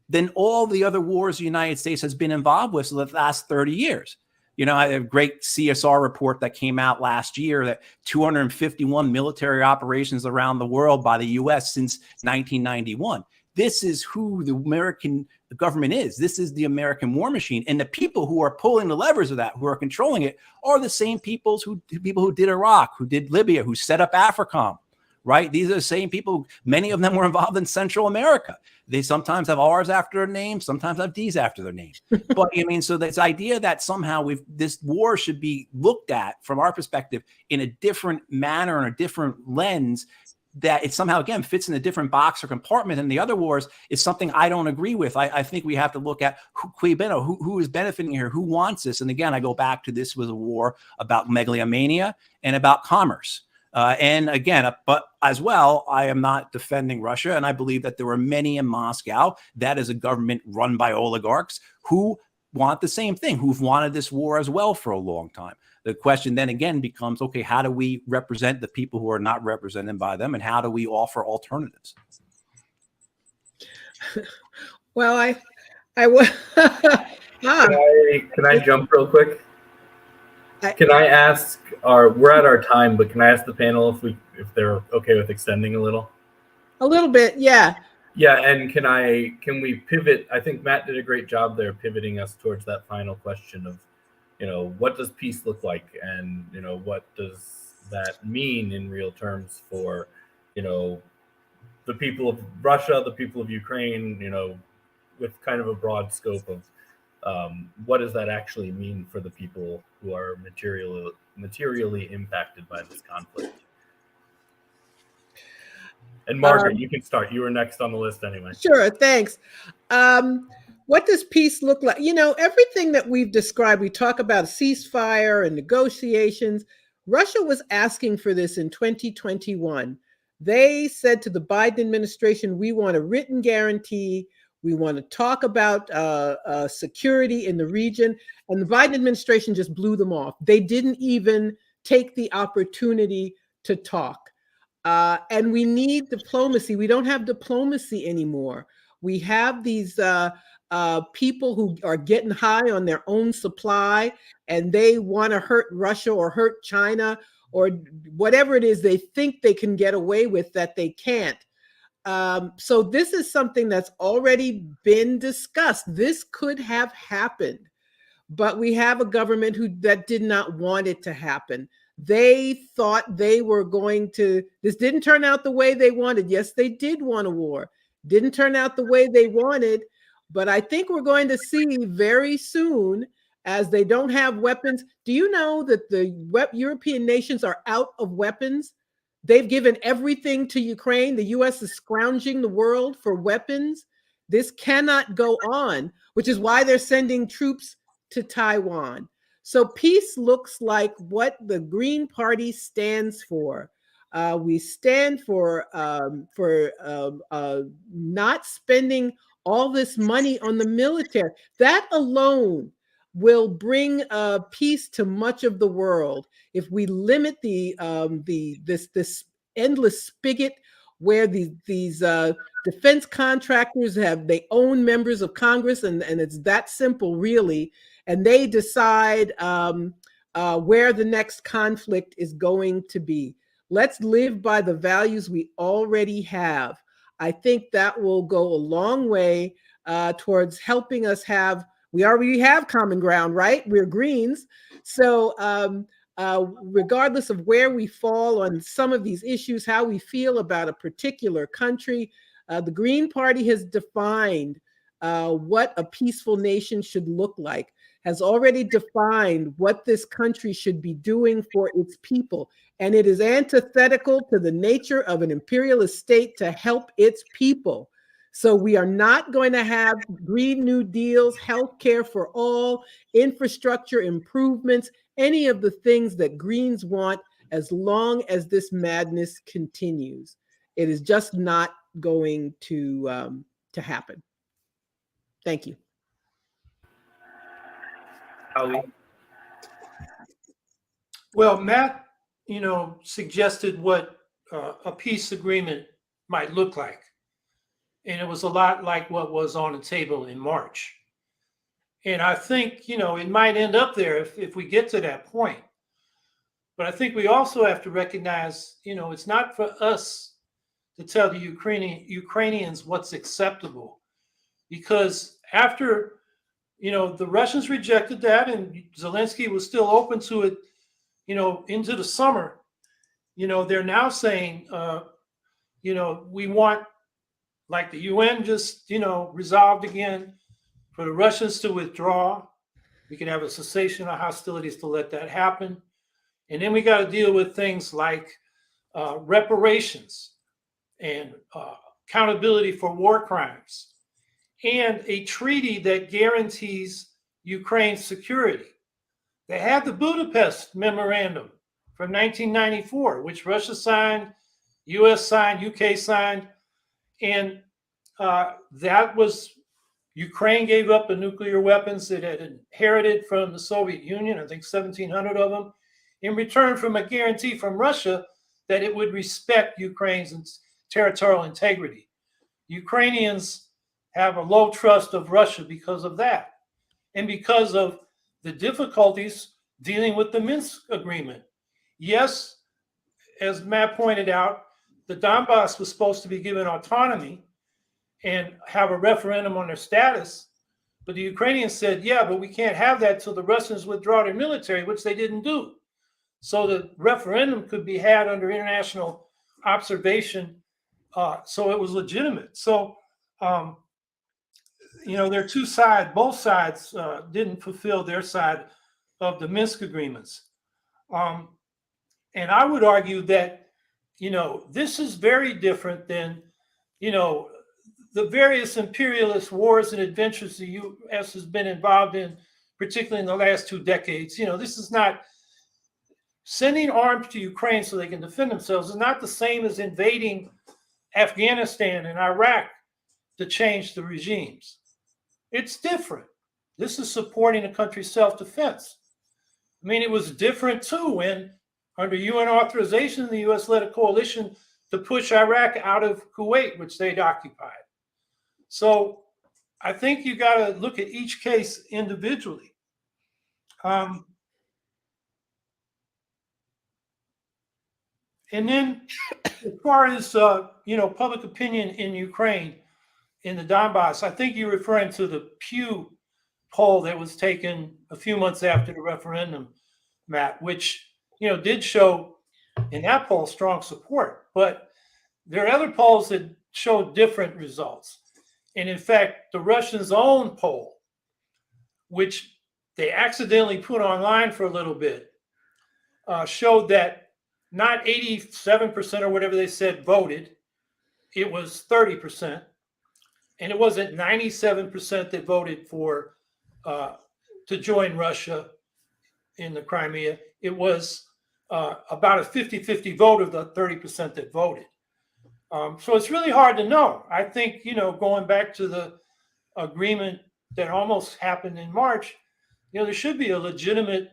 than all the other wars the United States has been involved with for the last 30 years. You know, I have a great CSR report that came out last year that 251 military operations around the world by the U.S. since 1991. This is who the American government is. This is the American war machine. And the people who are pulling the levers of that, who are controlling it, are the same people who did Iraq, who did Libya, who set up AFRICOM, right? These are the same people. Many of them were involved in Central America. They sometimes have R's after their names, sometimes have D's after their names. But I mean, so this idea that somehow this war should be looked at from our perspective in a different manner and a different lens, that it somehow, again, fits in a different box or compartment than the other wars, is something I don't agree with. I think we have to look at who is benefiting here, who wants this. And again, I go back to, this was a war about megalomania and about commerce. And again, but as well, I am not defending Russia. And I believe that there were many in Moscow, that is a government run by oligarchs, who want the same thing, who've wanted this war as well for a long time. The question then again becomes, okay, how do we represent the people who are not represented by them, and how do we offer alternatives? Well, I will. Can I jump real quick? Can I ask we're at our time, but can I ask the panel if they're okay with extending a little? A little bit, yeah. Yeah, and can we pivot? I think Matt did a great job there pivoting us towards that final question of, what does peace look like, and what does that mean in real terms for, the people of Russia, the people of Ukraine, with kind of a broad scope of what does that actually mean for the people who are materially impacted by this conflict? And Margaret, you can start. You were next on the list anyway. Sure, thanks. What does peace look like? Everything that we've described, we talk about ceasefire and negotiations. Russia was asking for this in 2021. They said to the Biden administration, we want a written guarantee. We want to talk about security in the region. And the Biden administration just blew them off. They didn't even take the opportunity to talk. And we need diplomacy. We don't have diplomacy anymore. We have these people who are getting high on their own supply, and they want to hurt Russia or hurt China or whatever it is they think they can get away with that they can't. So this is something that's already been discussed. This could have happened, but we have a government that did not want it to happen. They thought they were going to, this didn't turn out the way they wanted. Yes, they did want a war. Didn't turn out the way they wanted, but I think we're going to see very soon, as they don't have weapons. Do you know that the European nations are out of weapons? They've given everything to Ukraine. The US is scrounging the world for weapons. This cannot go on, which is why they're sending troops to Taiwan. So peace looks like what the Green Party stands for. We stand for not spending all this money on the military. That alone will bring peace to much of the world. If we limit this endless spigot where these defense contractors they own members of Congress, and it's that simple, really, and they decide where the next conflict is going to be. Let's live by the values we already have. I think that will go a long way towards helping us we already have common ground, right? We're Greens. So regardless of where we fall on some of these issues, how we feel about a particular country, the Green Party has defined what a peaceful nation should look like, has already defined what this country should be doing for its people. And it is antithetical to the nature of an imperialist state to help its people. So we are not going to have Green New Deals, healthcare for all, infrastructure improvements, any of the things that Greens want, as long as this madness continues. It is just not going to happen. Thank you. Howie? Well, Matt, suggested what a peace agreement might look like. And it was a lot like what was on the table in March. And I think, it might end up there if we get to that point. But I think we also have to recognize, it's not for us to tell the Ukrainians what's acceptable. Because after, the Russians rejected that and Zelensky was still open to it, into the summer, they're now saying, we want, like the UN just, resolved again, for the Russians to withdraw. We can have a cessation of hostilities to let that happen. And then we got to deal with things like reparations and accountability for war crimes and a treaty that guarantees Ukraine's security. They had the Budapest Memorandum from 1994, which Russia signed, US signed, UK signed, and that was Ukraine gave up the nuclear weapons it had inherited from the Soviet Union, I think 1,700 of them, in return from a guarantee from Russia that it would respect Ukraine's territorial integrity. Ukrainians have a low trust of Russia because of that, and because of the difficulties dealing with the Minsk agreement. Yes, as Matt pointed out, the Donbass was supposed to be given autonomy and have a referendum on their status, but the Ukrainians said, yeah, but we can't have that till the Russians withdraw their military, which they didn't do. So the referendum could be had under international observation, so it was legitimate. So, there are two sides, both sides didn't fulfill their side of the Minsk agreements. And I would argue that, this is very different than, the various imperialist wars and adventures the U.S. has been involved in, particularly in the last 2 decades. This is not sending arms to Ukraine so they can defend themselves is not the same as invading Afghanistan and Iraq to change the regimes. It's different. This is supporting a country's self-defense. I mean, it was different too when, under UN authorization, the U.S. led a coalition to push Iraq out of Kuwait, which they'd occupied. So I think you got to look at each case individually. And then as far as, public opinion in Ukraine, in the Donbass, I think you're referring to the Pew poll that was taken a few months after the referendum, Matt, which, did show in that poll strong support. But there are other polls that showed different results. And in fact, the Russians' own poll, which they accidentally put online for a little bit, showed that not 87% or whatever they said voted, it was 30%. And it wasn't 97% that voted for to join Russia in the Crimea. It was about a 50-50 vote of the 30% that voted. So it's really hard to know. I think, going back to the agreement that almost happened in March, there should be a legitimate,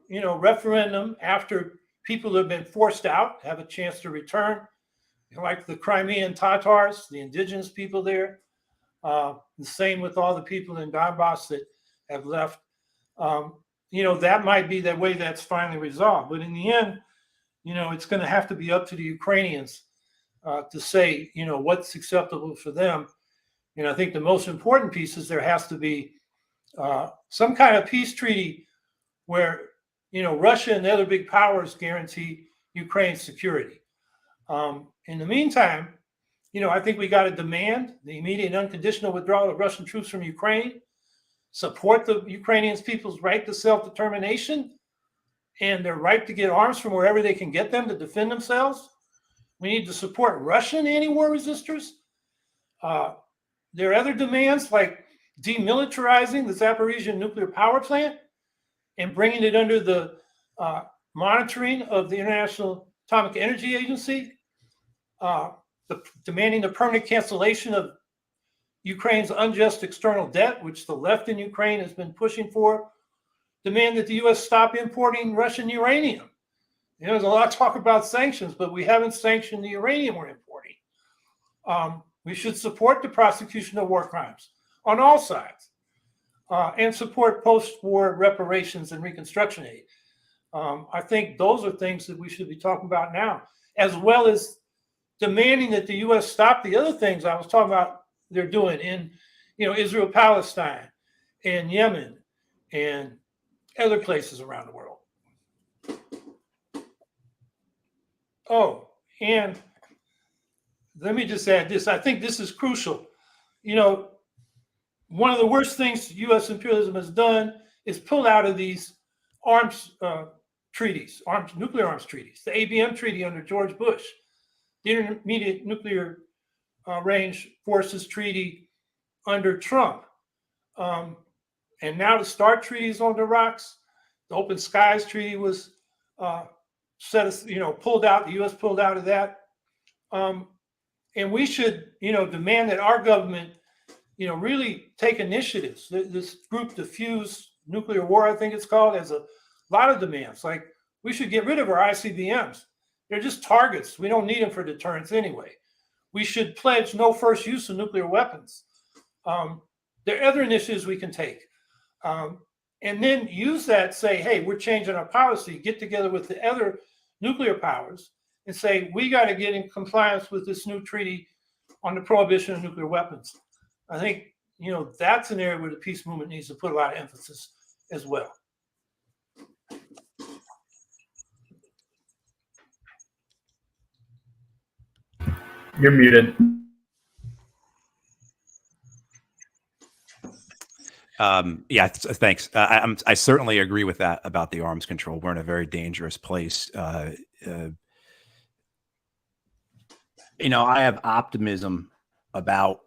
referendum after people who have been forced out have a chance to return, like the Crimean Tatars, the indigenous people there. The same with all the people in Donbass that have left. That might be the way that's finally resolved. But in the end, it's going to have to be up to the Ukrainians to say, what's acceptable for them. And I think the most important piece is there has to be some kind of peace treaty where, Russia and the other big powers guarantee Ukraine's security. In the meantime, I think we got to demand the immediate and unconditional withdrawal of Russian troops from Ukraine, support the Ukrainian people's right to self-determination and their right to get arms from wherever they can get them to defend themselves. We need to support Russian anti-war resistors. There are other demands like demilitarizing the Zaporizhzhia nuclear power plant and bringing it under the monitoring of the International Atomic Energy Agency, demanding the permanent cancellation of Ukraine's unjust external debt, which the left in Ukraine has been pushing for, demand that the U.S. stop importing Russian uranium. There's a lot of talk about sanctions, but we haven't sanctioned the uranium we're importing. We should support the prosecution of war crimes on all sides and support post-war reparations and reconstruction aid. I think those are things that we should be talking about now, as well as demanding that the U.S. stop the other things I was talking about they're doing in, Israel, Palestine, and Yemen, and other places around the world. Oh, and let me just add this. I think this is crucial. One of the worst things U.S. imperialism has done is pull out of these arms treaties, nuclear arms treaties, the ABM treaty under George Bush, the Intermediate Nuclear Range Forces Treaty under Trump, and now the START treaty is on the rocks. The Open Skies Treaty was pulled out. The U.S. pulled out of that, and we should, demand that our government, really take initiatives. This group, Diffuse Nuclear War, I think it's called, has a lot of demands. Like, we should get rid of our ICBMs. They're just targets. We don't need them for deterrence anyway. We should pledge no first use of nuclear weapons. There are other initiatives we can take. And then use that, say, hey, we're changing our policy, get together with the other nuclear powers and say, we got to get in compliance with this new treaty on the prohibition of nuclear weapons. I think, that's an area where the peace movement needs to put a lot of emphasis as well. You're muted. Yeah, thanks. I certainly agree with that about the arms control. We're in a very dangerous place. I have optimism about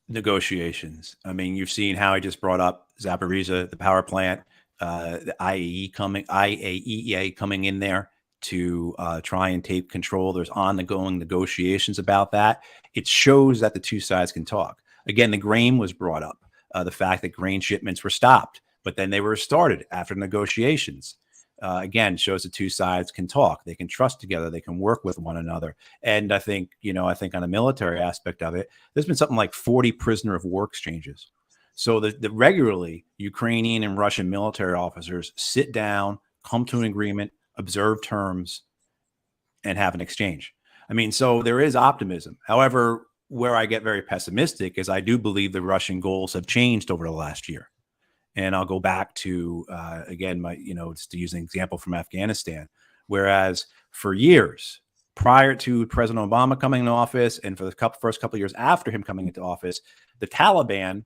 negotiations. I mean, you've seen how I just brought up Zaporizhzhia, the power plant, the IAEA coming in there to try and take control. There's ongoing negotiations about that. It shows that the two sides can talk. Again, the grain was brought up. The fact that grain shipments were stopped, but then they were started after negotiations. Again, shows the two sides can talk. They can trust together. They can work with one another. And I think on the military aspect of it, there's been something like 40 prisoner of war exchanges. So the regularly Ukrainian and Russian military officers sit down, come to an agreement, observe terms, and have an exchange. I mean, so there is optimism. However, where I get very pessimistic is I do believe the Russian goals have changed over the last year. And I'll go back to, again, just to use an example from Afghanistan, whereas for years prior to President Obama coming into office and for the first couple of years after him coming into office, the Taliban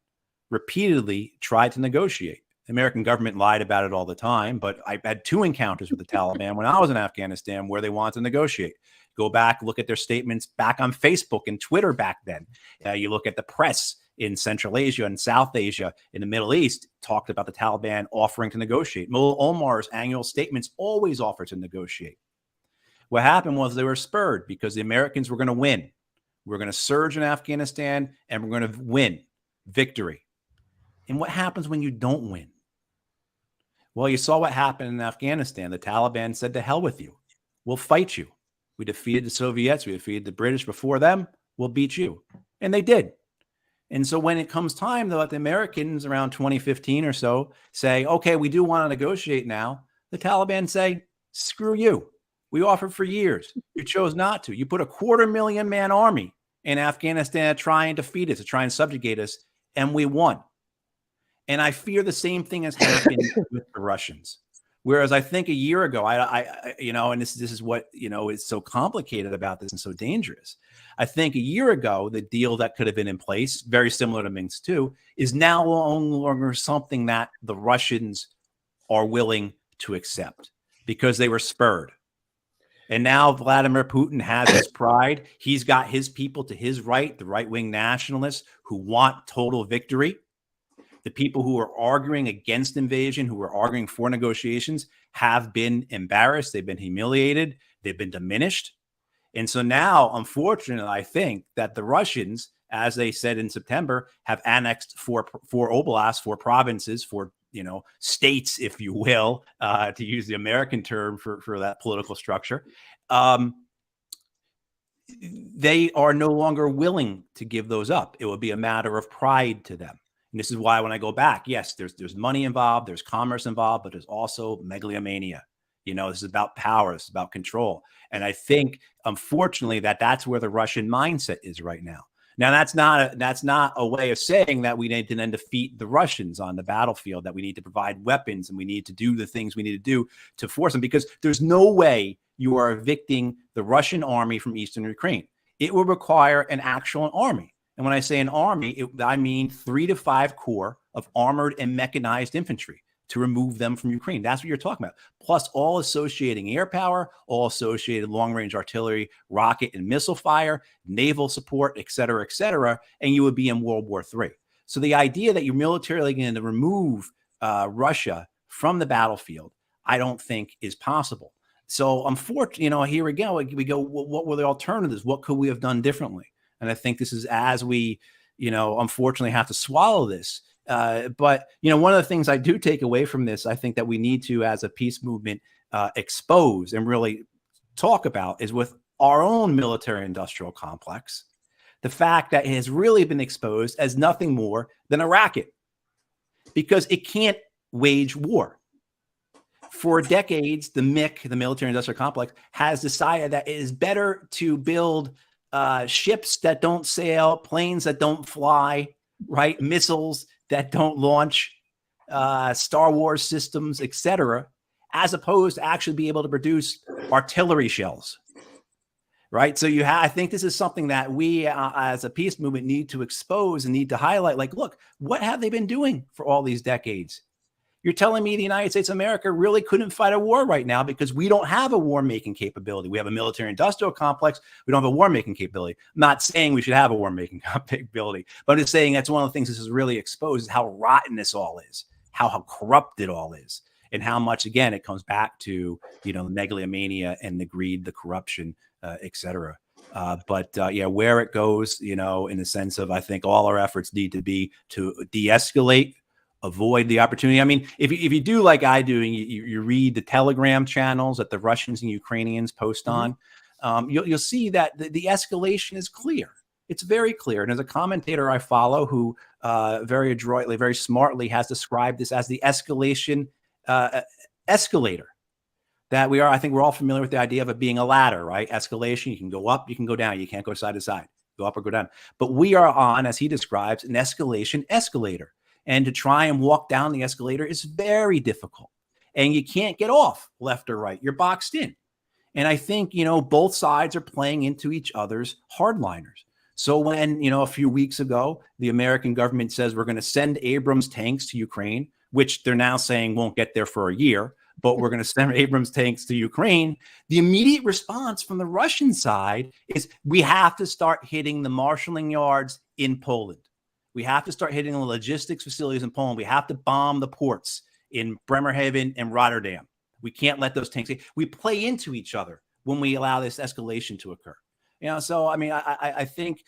repeatedly tried to negotiate. The American government lied about it all the time, but I had 2 encounters with the Taliban when I was in Afghanistan where they wanted to negotiate. Go back, look at their statements back on Facebook and Twitter back then. You look at the press in Central Asia and South Asia, in the Middle East, talked about the Taliban offering to negotiate. Mullah Omar's annual statements always offered to negotiate. What happened was they were spurred because the Americans were going to win. We're going to surge in Afghanistan and we're going to win. Victory. And what happens when you don't win? Well, you saw what happened in Afghanistan. The Taliban said, to hell with you. We'll fight you. We defeated the Soviets. We defeated the British before them. We'll beat you. And they did. And so when it comes time, though, the Americans around 2015 or so say, okay, we do want to negotiate now. The Taliban say, screw you. We offered for years. You chose not to. You put a 250,000-man army in Afghanistan to try and defeat us, to try and subjugate us, and we won. And I fear the same thing has happened with the Russians. Whereas I think a year ago, and this is what, is so complicated about this and so dangerous. I think a year ago, the deal that could have been in place, very similar to Minsk II, is now no longer something that the Russians are willing to accept because they were spurred. And now Vladimir Putin has his pride. He's got his people to his right, the right-wing nationalists who want total victory. The people who are arguing against invasion, who are arguing for negotiations, have been embarrassed. They've been humiliated. They've been diminished. And so now, unfortunately, I think that the Russians, as they said in September, have annexed four oblasts, 4 provinces, 4 states, if you will, to use the American term for that political structure. They are no longer willing to give those up. It would be a matter of pride to them. And this is why when I go back, yes, there's money involved, there's commerce involved, but there's also megalomania. This is about power, this is about control. And I think, unfortunately, that's where the Russian mindset is right now. Now, that's not a way of saying that we need to then defeat the Russians on the battlefield, that we need to provide weapons and we need to do the things we need to do to force them, because there's no way you are evicting the Russian army from eastern Ukraine. It will require an actual army. And when I say an army, I mean 3 to 5 corps of armored and mechanized infantry to remove them from Ukraine. That's what you're talking about. Plus all associating air power, all associated long-range artillery, rocket and missile fire, naval support, et cetera, and you would be in World War III. So the idea that you're militarily going to remove Russia from the battlefield, I don't think is possible. So unfortunately, here we go. What were the alternatives? What could we have done differently? And I think this is as we unfortunately have to swallow this. But one of the things I do take away from this, I think that we need to, as a peace movement, expose and really talk about is with our own military industrial complex, the fact that it has really been exposed as nothing more than a racket because it can't wage war. For decades, the MIC, the military industrial complex, has decided that it is better to build ships that don't sail, planes that don't fly, right? Missiles that don't launch, Star Wars systems, etc., as opposed to actually be able to produce artillery shells, right? So I think this is something that we as a peace movement need to expose and need to highlight. Like, look, what have they been doing for all these decades? You're telling me the United States of America really couldn't fight a war right now because we don't have a war-making capability. We have a military-industrial complex. We don't have a war-making capability. I'm not saying we should have a war-making capability, but I'm just saying that's one of the things this is really exposed is how rotten this all is, how corrupt it all is, and how much, again, it comes back to, the megalomania and the greed, the corruption, et cetera. But where it goes, in the sense of, I think all our efforts need to be to de-escalate, avoid the opportunity. I mean, if you do like I do, and you read the Telegram channels that the Russians and Ukrainians post on, you'll see that the escalation is clear. It's very clear. And there's a commentator I follow who very adroitly, very smartly has described this as the escalation escalator. That I think we're all familiar with the idea of it being a ladder, right? Escalation, you can go up, you can go down. You can't go side to side, go up or go down. But we are on, as he describes, an escalation escalator. And to try and walk down the escalator is very difficult. And you can't get off left or right. You're boxed in. And I think, both sides are playing into each other's hardliners. So when, a few weeks ago, the American government says we're going to send Abrams tanks to Ukraine, which they're now saying won't get there for a year, but we're going to send Abrams tanks to Ukraine. The immediate response from the Russian side is we have to start hitting the marshalling yards in Poland. We have to start hitting the logistics facilities in Poland. We have to bomb the ports in Bremerhaven and Rotterdam. We can't let those tanks. We play into each other when we allow this escalation to occur. So I mean, I think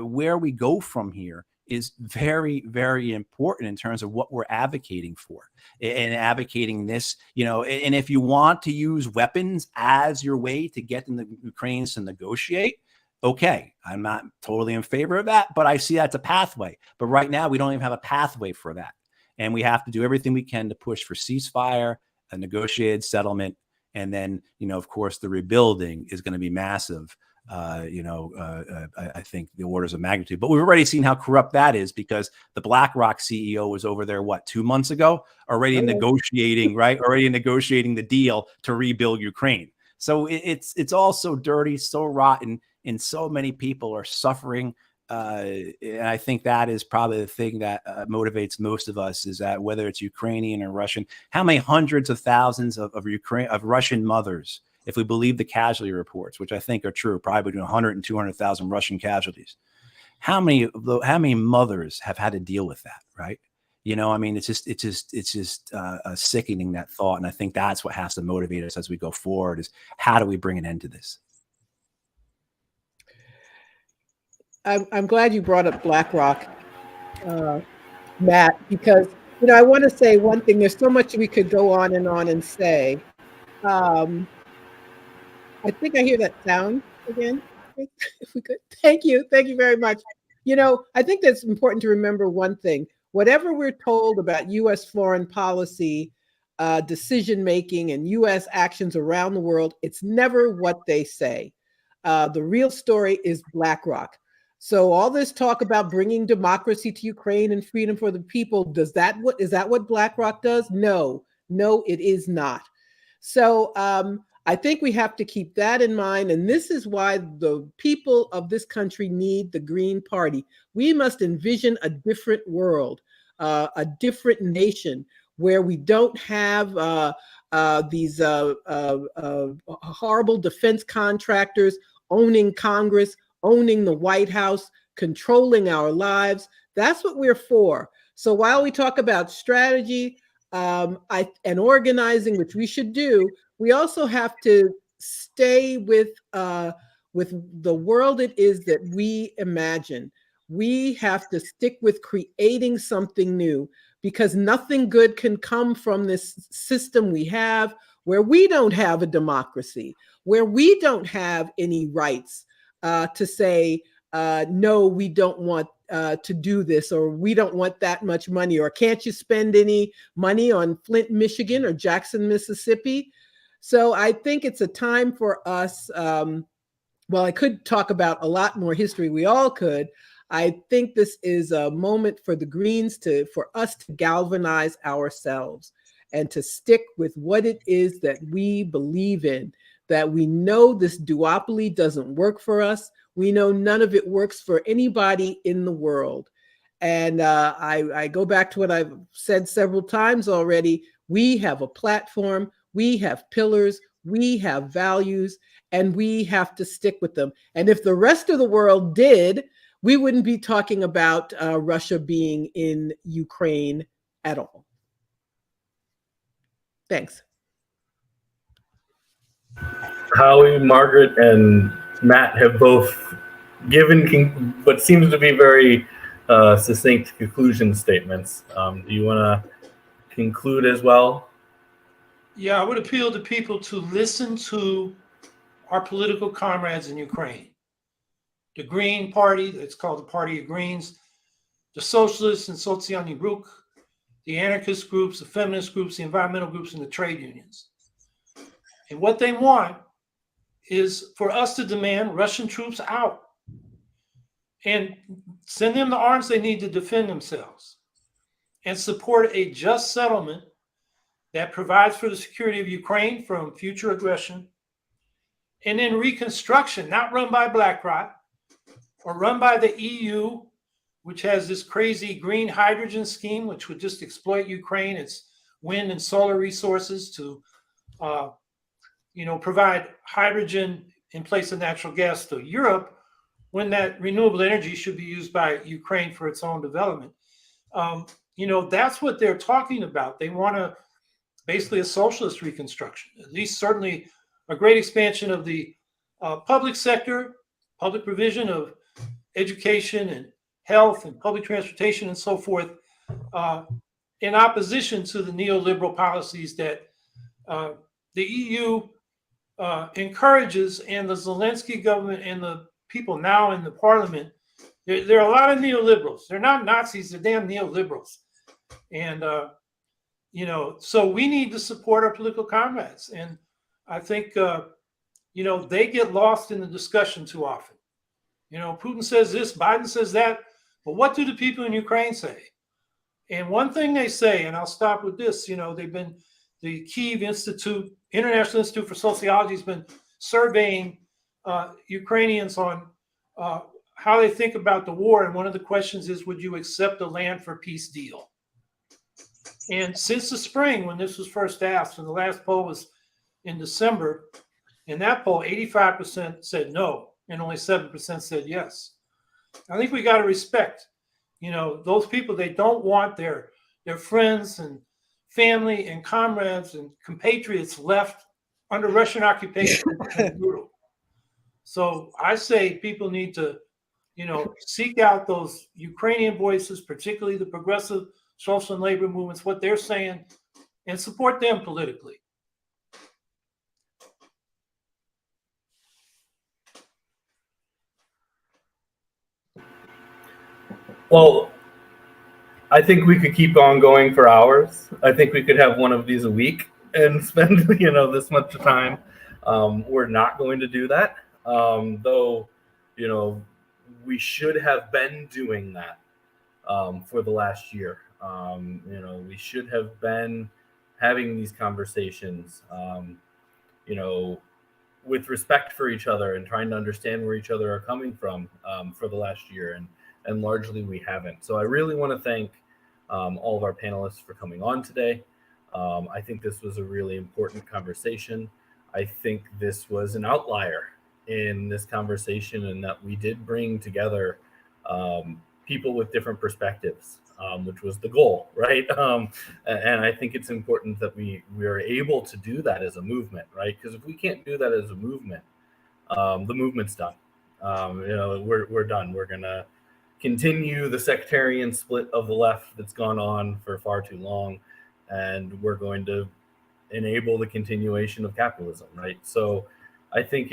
where we go from here is very, very important in terms of what we're advocating for and advocating this. And if you want to use weapons as your way to get the Ukrainians to negotiate, okay, I'm not totally in favor of that, but I see that's a pathway. But right now, we don't even have a pathway for that. And we have to do everything we can to push for ceasefire, a negotiated settlement, and then, of course, the rebuilding is going to be massive. I think the orders of magnitude. But we've already seen how corrupt that is because the BlackRock CEO was over there, 2 months ago, already negotiating, right? Already negotiating the deal to rebuild Ukraine. So it's all so dirty, so rotten, and so many people are suffering. And I think that is probably the thing that motivates most of us is that whether it's Ukrainian or Russian, how many hundreds of thousands of Russian mothers, if we believe the casualty reports, which I think are true, probably between 100 and 200,000 Russian casualties. How many mothers have had to deal with that, right? I mean, it's just sickening, that thought. And I think that's what has to motivate us as we go forward is how do we bring an end to this? I'm glad you brought up BlackRock, Matt, because, I want to say one thing. There's so much we could go on and say. I think I hear that sound again. If we could. Thank you very much. I think that's important to remember one thing. Whatever we're told about U.S. foreign policy, decision-making, and U.S. actions around the world, it's never what they say. The real story is BlackRock. So all this talk about bringing democracy to Ukraine and freedom for the people, is that what BlackRock does? No, it is not. So I think we have to keep that in mind. And this is why the people of this country need the Green Party. We must envision a different world, a different nation where we don't have these horrible defense contractors owning Congress, owning the White House, controlling our lives. That's what we're for. So while we talk about strategy and organizing, which we should do, we also have to stay with the world it is that we imagine. We have to stick with creating something new, because nothing good can come from this system we have, where we don't have a democracy, where we don't have any rights to say, no, we don't want to do this, or we don't want that much money, or can't you spend any money on Flint, Michigan, or Jackson, Mississippi? So I think it's a time for us. Well, I could talk about a lot more history. We all could. I think this is a moment for the Greens for us to galvanize ourselves and to stick with what it is that we believe in, that we know this duopoly doesn't work for us. We know none of it works for anybody in the world. And I go back to what I've said several times already. We have a platform, we have pillars, we have values, and we have to stick with them. And if the rest of the world did, we wouldn't be talking about Russia being in Ukraine at all. Thanks. Howie, Margaret, and Matt have both given what seems to be very succinct conclusion statements. Do you want to conclude as well? Yeah, I would appeal to people to listen to our political comrades in Ukraine. The Green Party, it's called the Party of Greens, the Socialists and Socjalny Ruch, the anarchist groups, the feminist groups, the environmental groups, and the trade unions. And what they want is for us to demand Russian troops out and send them the arms they need to defend themselves, and support a just settlement that provides for the security of Ukraine from future aggression, and then reconstruction, not run by BlackRock or run by the EU, which has this crazy green hydrogen scheme, which would just exploit Ukraine, its wind and solar resources to provide hydrogen in place of natural gas to Europe, when that renewable energy should be used by Ukraine for its own development. That's what they're talking about. They want basically a socialist reconstruction, at least certainly a great expansion of the public sector, public provision of education and health and public transportation and so forth, in opposition to the neoliberal policies that the EU encourages, and the Zelensky government and the people now in the parliament. There are a lot of neoliberals. They're not Nazis, they're damn neoliberals. And, so we need to support our political comrades. And I think, they get lost in the discussion too often. Putin says this, Biden says that, but what do the people in Ukraine say? And one thing they say, and I'll stop with this, they've been, the Kyiv Institute, International Institute for Sociology, has been surveying Ukrainians on how they think about the war. And one of the questions is, would you accept a land for peace deal? And since the spring, when this was first asked, and the last poll was in December, in that poll, 85% said no, and only 7% said yes. I think we got to respect, those people. They don't want their friends and family and comrades and compatriots left under Russian occupation. Brutal. So I say people need to, seek out those Ukrainian voices, particularly the progressive social and labor movements, what they're saying, and support them politically. Well, I think we could keep on going for hours. I think we could have one of these a week and spend, this much time. We're not going to do that, though, we should have been doing that for the last year. We should have been having these conversations, with respect for each other and trying to understand where each other are coming from for the last year. And largely we haven't. So I really want to thank all of our panelists for coming on today. I think this was a really important conversation. I think this was an outlier in this conversation, and that we did bring together people with different perspectives, which was the goal, right? And I think it's important that we are able to do that as a movement, right? Because if we can't do that as a movement, the movement's done. We're done. We're gonna continue the sectarian split of the left that's gone on for far too long, and we're going to enable the continuation of capitalism, right? So I think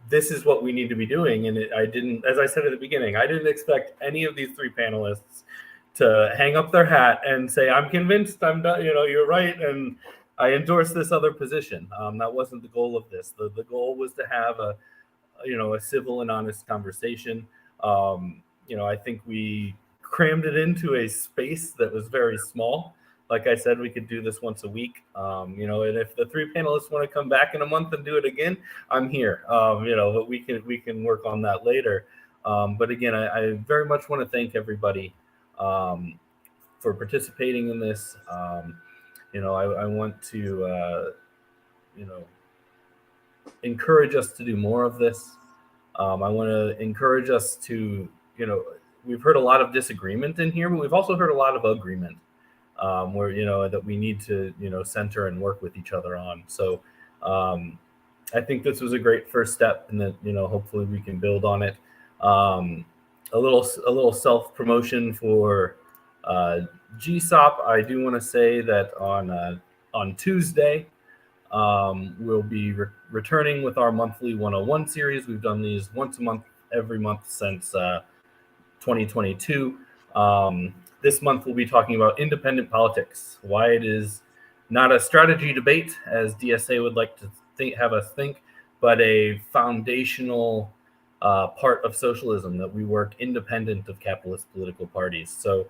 this is what we need to be doing. And I didn't, as I said at the beginning, I didn't expect any of these three panelists to hang up their hat and say, I'm convinced, I'm done, you're right, and I endorse this other position. That wasn't the goal of this. The goal was to have a civil and honest conversation. I think we crammed it into a space that was very small. Like I said, we could do this once a week. And if the three panelists want to come back in a month and do it again, I'm here. But we can work on that later. But again, I very much want to thank everybody for participating in this. I want to encourage us to do more of this. I want to encourage us to, we've heard a lot of disagreement in here, but we've also heard a lot of agreement. Where that we need to center and work with each other on. So I think this was a great first step, and that hopefully we can build on it. A little self promotion for GSOP. I do want to say that on Tuesday we'll be returning with our monthly 101 series. We've done these once a month, every month since 2022. This month, we'll be talking about independent politics, why it is not a strategy debate, as DSA would like to have us think, but a foundational part of socialism, that we work independent of capitalist political parties. So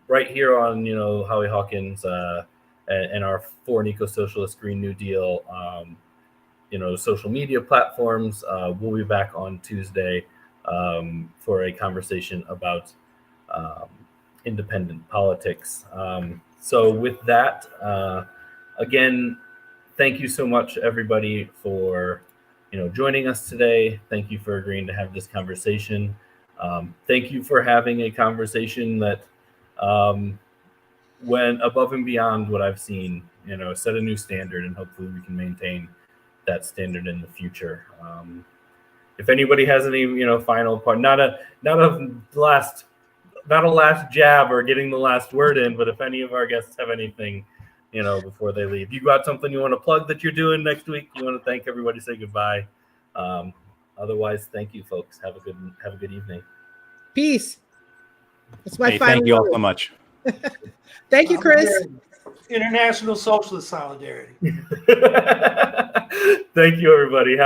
right here on, Howie Hawkins and our foreign eco-socialist Green New Deal, social media platforms, we'll be back on Tuesday for a conversation about independent politics. So with that, again, thank you so much, everybody, for joining us today. Thank you for agreeing to have this conversation. Thank you for having a conversation that went above and beyond what I've seen. Set a new standard, and hopefully we can maintain that standard in the future. If anybody has any final part, not a last jab or getting the last word in, but if any of our guests have anything, before they leave, you got something you want to plug that you're doing next week, you want to thank everybody, say goodbye. Otherwise, thank you, folks. Have a good evening. Peace. That's my final thank you all word. so much. Thank you, Chris. International Socialist Solidarity. Thank you, everybody.